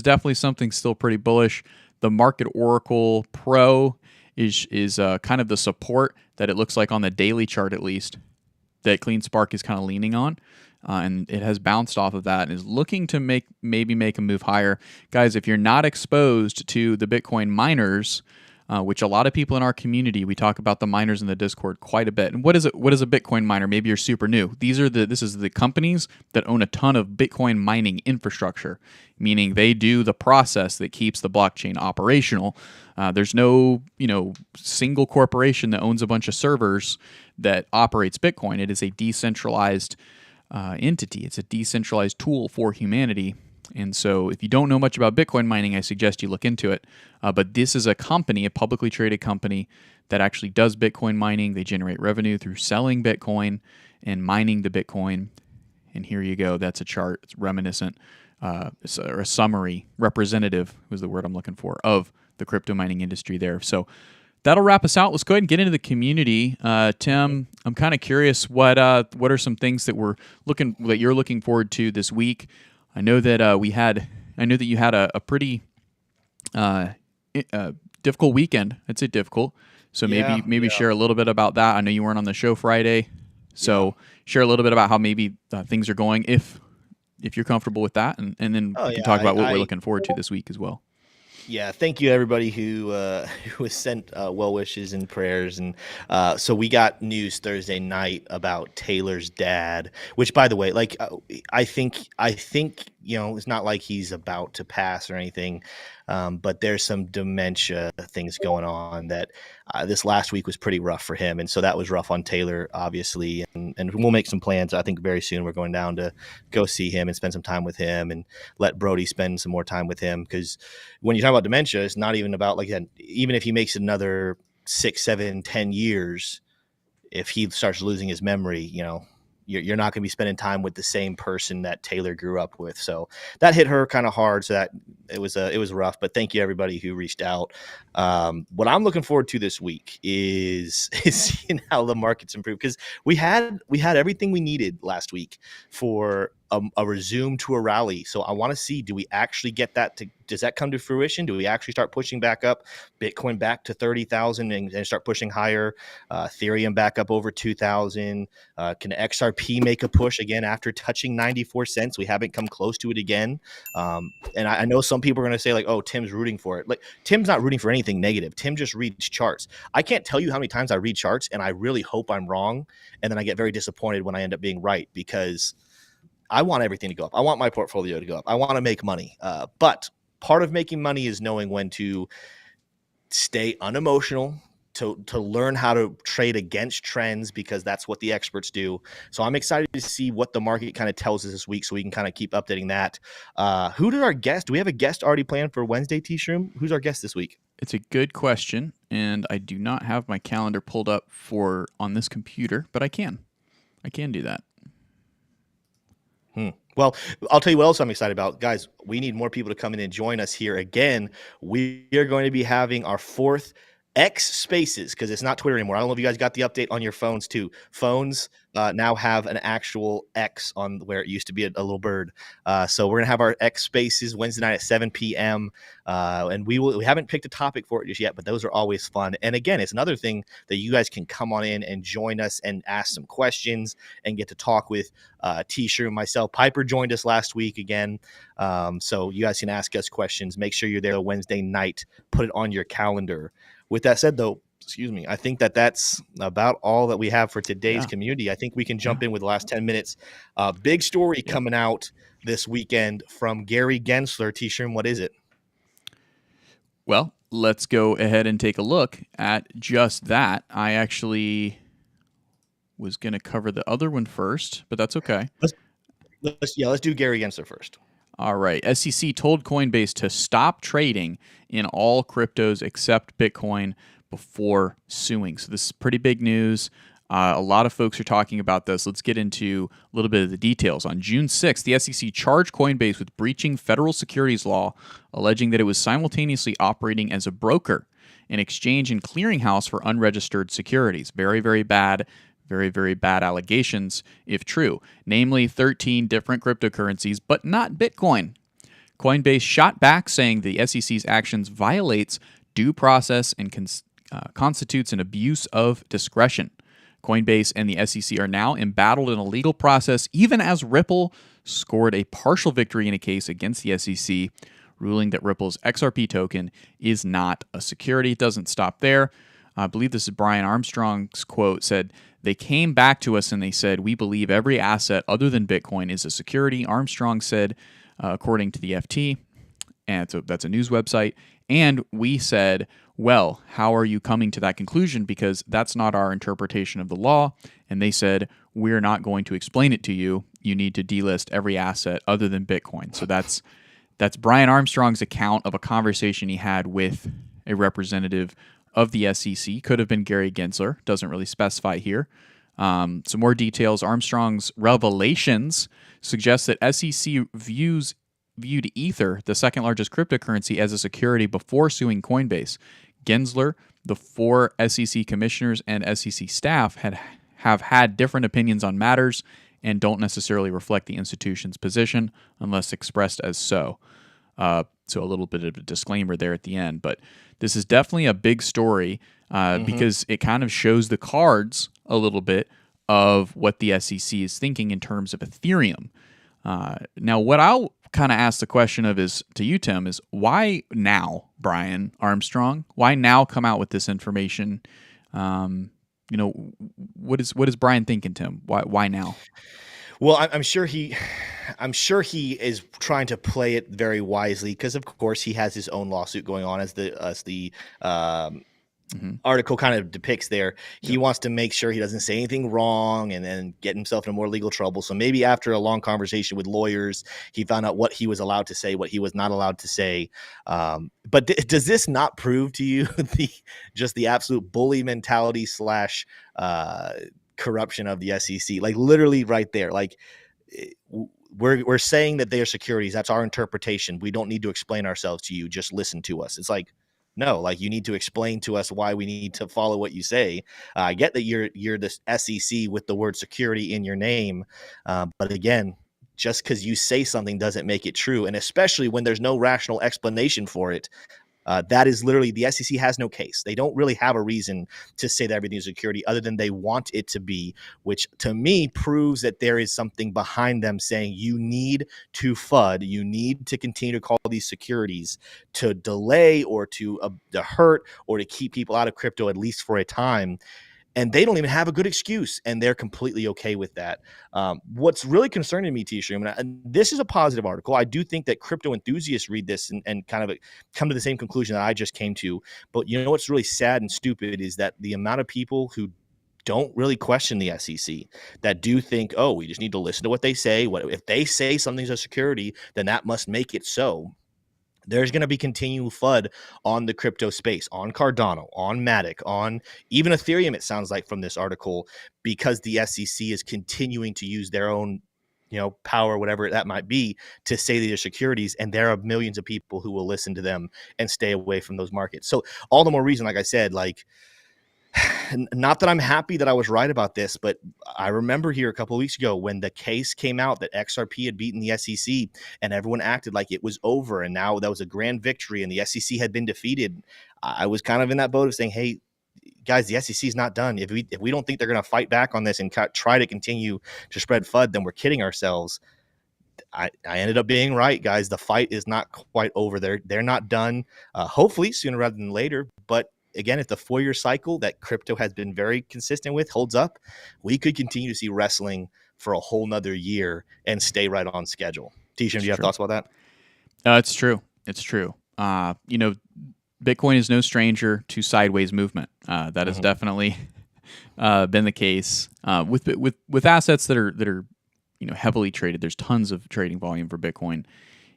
definitely something still pretty bullish. The Market Oracle Pro is kind of the support that it looks like on the daily chart, at least, that CleanSpark is kind of leaning on. And it has bounced off of that and is looking to maybe make a move higher. Guys, if you're not exposed to the Bitcoin miners, which a lot of people in our community, we talk about the miners in the Discord quite a bit. And what is a Bitcoin miner? Maybe you're super new. This is the companies that own a ton of Bitcoin mining infrastructure, meaning they do the process that keeps the blockchain operational. There's no single corporation that owns a bunch of servers that operates Bitcoin. It is a decentralized entity. It's a decentralized tool for humanity. And so if you don't know much about Bitcoin mining, I suggest you look into it. But this is a company, a publicly traded company that actually does Bitcoin mining. They generate revenue through selling Bitcoin and mining the Bitcoin. And here you go. That's a chart. It's reminiscent, or a summary, representative was the word I'm looking for, of the crypto mining industry there. So that'll wrap us out. Let's go ahead and get into the community. Tim, I'm kind of curious what are some things that you're looking forward to this week. I know that you had a pretty difficult weekend. I'd say difficult. So maybe share a little bit about that. I know you weren't on the show Friday, so share a little bit about how maybe things are going, if you're comfortable with that, and then we can talk about what we're looking forward to this week as well. Yeah, thank you everybody who has sent well wishes and prayers, and so we got news Thursday night about Taylor's dad. Which, by the way, I think it's not like he's about to pass or anything, but there's some dementia things going on that this last week was pretty rough for him, and so that was rough on Taylor, obviously. And we'll make some plans. I think very soon we're going down to go see him and spend some time with him, and let Brody spend some more time with him, because when you talk about dementia, it's not even about even if he makes another 6, 7, 10 years, if he starts losing his memory, you're not going to be spending time with the same person that Taylor grew up with. So that hit her kind of hard. So that it was rough, but thank you everybody who reached out. What I'm looking forward to this week is seeing how the markets improve, because we had everything we needed last week for a resume to a rally. So I want to see, do we actually get that does that come to fruition? Do we actually start pushing back up, Bitcoin back to 30,000 and start pushing higher, Ethereum back up over 2,000? Can XRP make a push again after touching 94 cents? We haven't come close to it again. And I know some people are going to say oh, Tim's rooting for it. Tim's not rooting for anything negative. Tim just reads charts. I can't tell you how many times I read charts and I really hope I'm wrong. And then I get very disappointed when I end up being right, because I want everything to go up. I want my portfolio to go up. I want to make money. But part of making money is knowing when to stay unemotional, to learn how to trade against trends, because that's what the experts do. So I'm excited to see what the market kind of tells us this week, so we can kind of keep updating that. Who did our guest? Do we have a guest already planned for Wednesday, T-Shroom? Who's our guest this week? It's a good question, and I do not have my calendar pulled up on this computer, but I can do that. Well, I'll tell you what else I'm excited about. Guys, we need more people to come in and join us here again. We are going to be having our 4th X Spaces, because it's not Twitter anymore. I don't know if you guys got the update on your phones too. Phones now have an actual X on where it used to be a little bird. So we're gonna have our X Spaces Wednesday night at 7 p.m. And we haven't picked a topic for it just yet, but those are always fun. And again, it's another thing that you guys can come on in and join us and ask some questions and get to talk with T-Shirt and myself. Piper joined us last week again, so you guys can ask us questions. Make sure you're there Wednesday night. Put it on your calendar. With that said, though, excuse me, I think that's about all that we have for today's community. I think we can jump in with the last 10 minutes. Big story coming out this weekend from Gary Gensler. T-Shirt, what is it? Well, let's go ahead and take a look at just that. I actually was going to cover the other one first, but that's okay. Let's do Gary Gensler first. All right. SEC told Coinbase to stop trading in all cryptos except Bitcoin before suing. So this is pretty big news. A lot of folks are talking about this. Let's get into a little bit of the details. On June 6th, the SEC charged Coinbase with breaching federal securities law, alleging that it was simultaneously operating as a broker, an exchange and clearinghouse for unregistered securities. Very, very bad. Very, very bad allegations, if true, namely 13 different cryptocurrencies, but not Bitcoin. Coinbase shot back, saying the SEC's actions violates due process and constitutes an abuse of discretion. Coinbase and the SEC are now embattled in a legal process, even as Ripple scored a partial victory in a case against the SEC, ruling that Ripple's XRP token is not a security. It doesn't stop there. I believe this is Brian Armstrong's quote, said, "They came back to us and they said, we believe every asset other than Bitcoin is a security." Armstrong said, according to the FT, and that's a news website, and we said, well, how are you coming to that conclusion? Because that's not our interpretation of the law. And they said, we're not going to explain it to you. You need to delist every asset other than Bitcoin. So that's Brian Armstrong's account of a conversation he had with a representative of the SEC. Could have been Gary Gensler. Doesn't really specify here. Some more details. Armstrong's revelations suggest that SEC viewed Ether, the second largest cryptocurrency, as a security before suing Coinbase. Gensler, the 4 SEC commissioners, and SEC staff have had different opinions on matters and don't necessarily reflect the institution's position unless expressed as so. So a little bit of a disclaimer there at the end. But this is definitely a big story because it kind of shows the cards a little bit of what the SEC is thinking in terms of Ethereum. Now, what I'll kind of ask the question of is to you, Tim, is why now, Brian Armstrong? Why now come out with this information? What is Brian thinking, Tim? Why now? Well, I'm sure he is trying to play it very wisely because, of course, he has his own lawsuit going on as the article kind of depicts there. He wants to make sure he doesn't say anything wrong and then get himself in more legal trouble. So maybe after a long conversation with lawyers, he found out what he was allowed to say, what he was not allowed to say. But does this not prove to you the absolute bully mentality / corruption of the SEC? Like literally right there. Like we're saying that they are securities. That's our interpretation. We don't need to explain ourselves to you. Just listen to us. It's like, no, like you need to explain to us why we need to follow what you say. I get that you're the SEC with the word security in your name, but again, just because you say something doesn't make it true, and especially when there's no rational explanation for it. That is literally, the SEC has no case. They don't really have a reason to say that everything is security other than they want it to be, which to me proves that there is something behind them saying you need to FUD, you need to continue to call these securities to delay or to hurt or to keep people out of crypto at least for a time. And they don't even have a good excuse, and they're completely okay with that. What's really concerning me, T-Stream, and this is a positive article. I do think that crypto enthusiasts read this and kind of come to the same conclusion that I just came to. But you know what's really sad and stupid is that the amount of people who don't really question the SEC, that do think, oh, we just need to listen to what they say. What if they say something's a security, then that must make it so. There's going to be continual FUD on the crypto space, on Cardano, on Matic, on even Ethereum, it sounds like from this article, because the SEC is continuing to use their own power, whatever that might be, to say these are securities, and there are millions of people who will listen to them and stay away from those markets. So all the more reason, like I said, like, not that I'm happy that I was right about this, but I remember here a couple of weeks ago when the case came out that XRP had beaten the SEC, and everyone acted like it was over, and now that was a grand victory and the SEC had been defeated. I was kind of in that boat of saying, hey, guys, the SEC is not done. If we don't think they're going to fight back on this and try to continue to spread FUD, then we're kidding ourselves. I ended up being right, guys. The fight is not quite over. They're not done. Hopefully sooner rather than later. But again, if the 4-year cycle that crypto has been very consistent with holds up, we could continue to see wrestling for a whole nother year and stay right on schedule. T-Shim, do you have thoughts about that? It's true. It's true. Bitcoin is no stranger to sideways movement. That has definitely been the case with assets that are heavily traded. There's tons of trading volume for Bitcoin.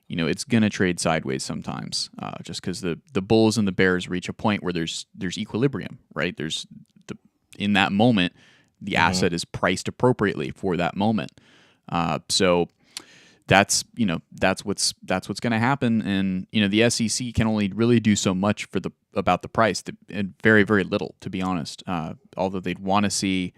It's gonna trade sideways sometimes, just because the bulls and the bears reach a point where there's equilibrium, right? In that moment, the asset is priced appropriately for that moment. So that's what's going to happen, and the SEC can only really do so much about the price, and very, very little, to be honest. Although they'd want to see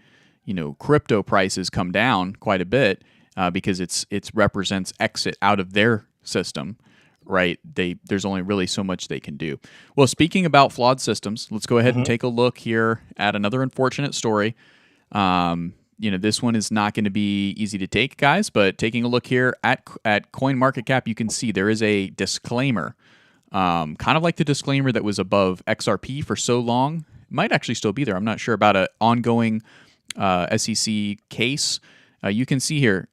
crypto prices come down quite a bit, because it represents exit out of their system, right? There's only really so much they can do. Well, speaking about flawed systems, let's go ahead and take a look here at another unfortunate story. This one is not going to be easy to take, guys, but taking a look here at CoinMarketCap, you can see there is a disclaimer, kind of like the disclaimer that was above XRP for so long. It might actually still be there. I'm not sure about an ongoing SEC case. You can see here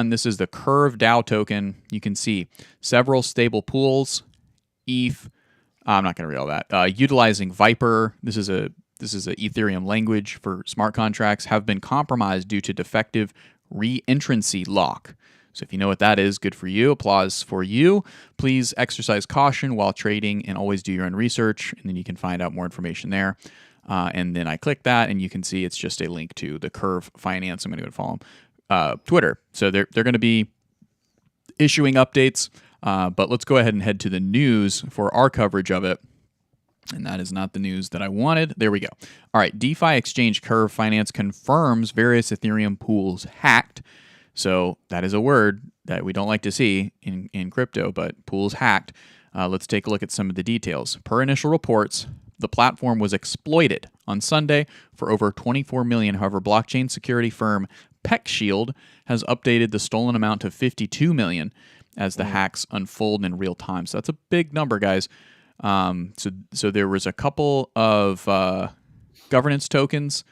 this is the Curve DAO token. You can see several stable pools, ETH. I'm not going to read all that. Utilizing Viper. This is a Ethereum language for smart contracts, have been compromised due to defective re-entrancy lock. So if you know what that is, good for you. Applause for you. Please exercise caution while trading and always do your own research, and then you can find out more information there. And then I click that, and you can see it's just a link to the Curve Finance. I'm going to go follow them. Twitter. So they're going to be issuing updates, but let's go ahead and head to the news for our coverage of it. And that is not the news that I wanted. There we go. All right. DeFi exchange Curve Finance confirms various Ethereum pools hacked. So that is a word that we don't like to see in crypto, but pools hacked. Let's take a look at some of the details. Per initial reports, the platform was exploited on Sunday for over 24 million. However, blockchain security firm PeckShield has updated the stolen amount to 52 million as the hacks unfold in real time. So that's a big number, guys. So there was a couple of governance tokens.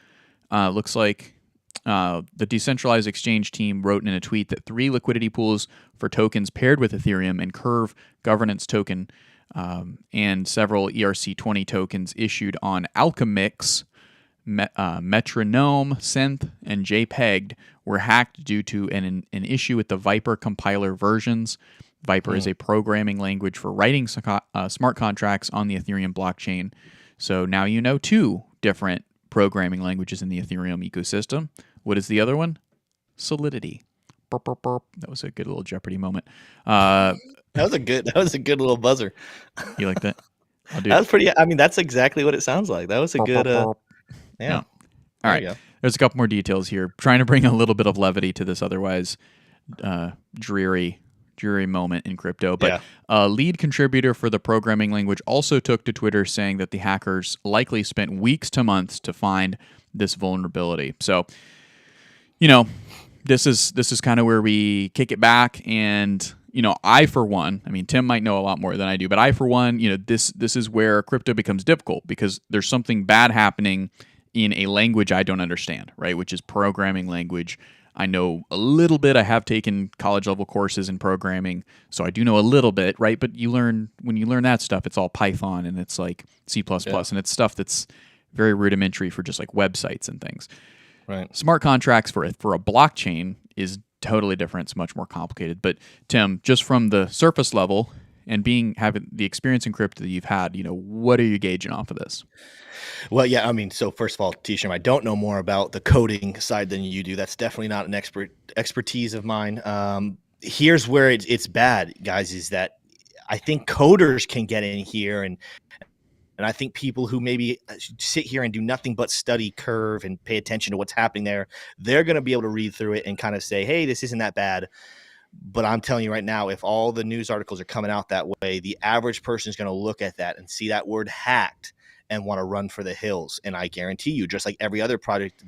Looks like the decentralized exchange team wrote in a tweet that 3 liquidity pools for tokens paired with Ethereum and Curve governance token and several ERC20 tokens issued on Alchemix, Metronome, Synth, and JPEG were hacked due to an issue with the Viper compiler versions. Viper is a programming language for writing smart contracts on the Ethereum blockchain. So now you know 2 different programming languages in the Ethereum ecosystem. What is the other one? Solidity. Burp, burp, burp. That was a good little Jeopardy moment. That was a good little buzzer. You like that? That was pretty. I mean, that's exactly what it sounds like. That was a good. Yeah. All right. There's a couple more details here. Trying to bring a little bit of levity to this otherwise dreary moment in crypto. But a lead contributor for the programming language also took to Twitter saying that the hackers likely spent weeks to months to find this vulnerability. So, this is kind of where we kick it back. And, I, for one, I mean, Tim might know a lot more than I do, but I, for one, this is where crypto becomes difficult because there's something bad happening in a language I don't understand, right? Which is programming language. I know a little bit. I have taken college level courses in programming, so I do know a little bit, right? But when you learn that stuff, it's all Python and it's like C++, and it's stuff that's very rudimentary for just like websites and things. Right. Smart contracts for a blockchain is totally different. It's much more complicated. But Tim, just from the surface level, and having the experience in crypto that you've had, what are you gauging off of this? Well, yeah, I mean, so first of all, T-Shirm, I don't know more about the coding side than you do. That's definitely not an expertise of mine. Here's where it's bad, guys, is that I think coders can get in here, and I think people who maybe sit here and do nothing but study Curve and pay attention to what's happening there, they're going to be able to read through it and kind of say, hey, this isn't that bad. But I'm telling you right now, if all the news articles are coming out that way, the average person is going to look at that and see that word hacked and want to run for the hills. And I guarantee you, just like every other project,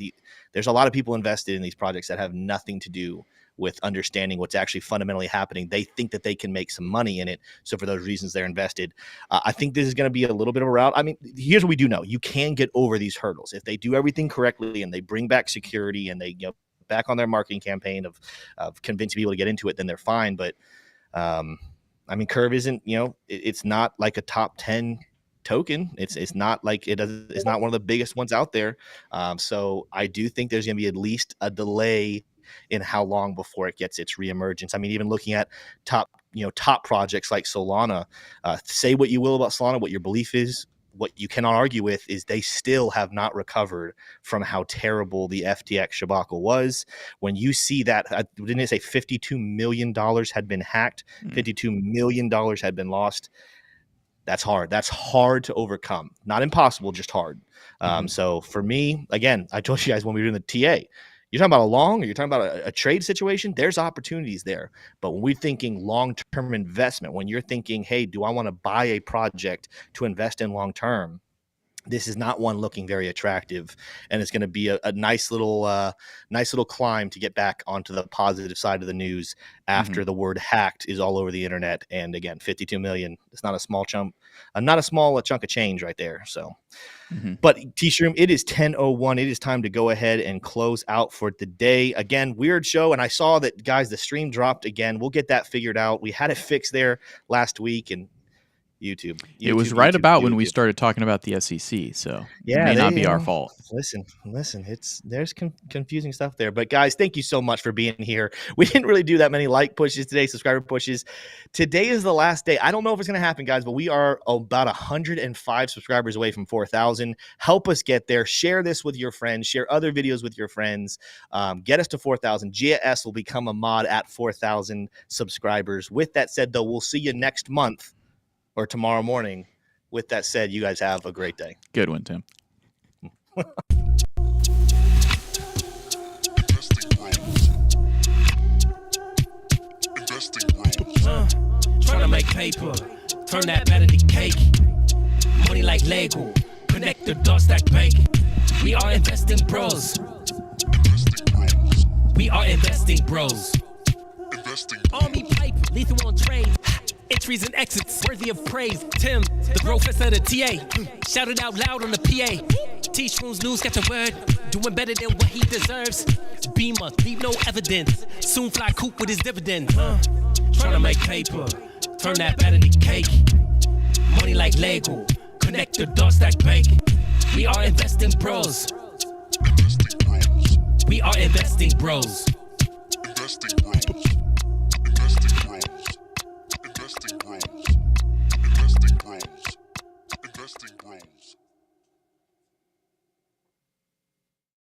there's a lot of people invested in these projects that have nothing to do with understanding what's actually fundamentally happening. They think that they can make some money in it. So for those reasons, they're invested. I think this is going to be a little bit of a route. I mean, here's what we do know. You can get over these hurdles. If they do everything correctly and they bring back security and they back on their marketing campaign of convincing people to get into it, then they're fine. But I mean, Curve isn't, it's not like a top 10 token. It's not like it's not one of the biggest ones out there. So I do think there's going to be at least a delay in how long before it gets its reemergence. I mean, even looking at top projects like Solana, say what you will about Solana, what your belief is, what you cannot argue with is they still have not recovered from how terrible the FTX debacle was. When you see that, didn't it say $52 million had been hacked? $52 million had been lost. That's hard. That's hard to overcome. Not impossible, just hard. So for me, again, I told you guys when we were doing the TA, you're talking about a long, or you're talking about a trade situation, there's opportunities there. But when we're thinking long-term investment, when you're thinking, hey, do I want to buy a project to invest in long-term? This is not one looking very attractive, and it's going to be a nice little climb to get back onto the positive side of the news after the word hacked is all over the internet. And again, 52 million, it's not a small chunk, not a small chunk of change right there. So, but T-Shroom, it is 10:01. It is time to go ahead and close out for the day. Again, weird show, and I saw that, guys, the stream dropped again. We'll get that figured out. We had it fixed there last week, and YouTube. It was right about when we started talking about the SEC, so it may not be our fault. Listen, there's confusing stuff there. But guys, thank you so much for being here. We didn't really do that many like pushes today, subscriber pushes. Today is the last day. I don't know if it's going to happen, guys, but we are about 105 subscribers away from 4,000. Help us get there. Share this with your friends. Share other videos with your friends. Get us to 4,000. GS will become a mod at 4,000 subscribers. With that said, though, we'll see you next month or tomorrow morning. With that said, you guys have a great day. Good one, Tim. Trying to make paper, turn that better to cake. Money like Lego, connect the dots that bank. We are investing bros. We are investing bros. Army pipe, lethal on trade. Entries and exits, worthy of praise. Tim, the professor of the TA. Shout it out loud on the PA. T-Shroom's news, got your word. Doing better than what he deserves. Beamer, leave no evidence. Soon fly coop with his dividend. Trying to make paper, turn that better to cake. Money like Lego, connect the dots that bank. We are investing bros. We are investing bros. Investing bros. Investing bros. Investing bros. Investing bros. Investing bros.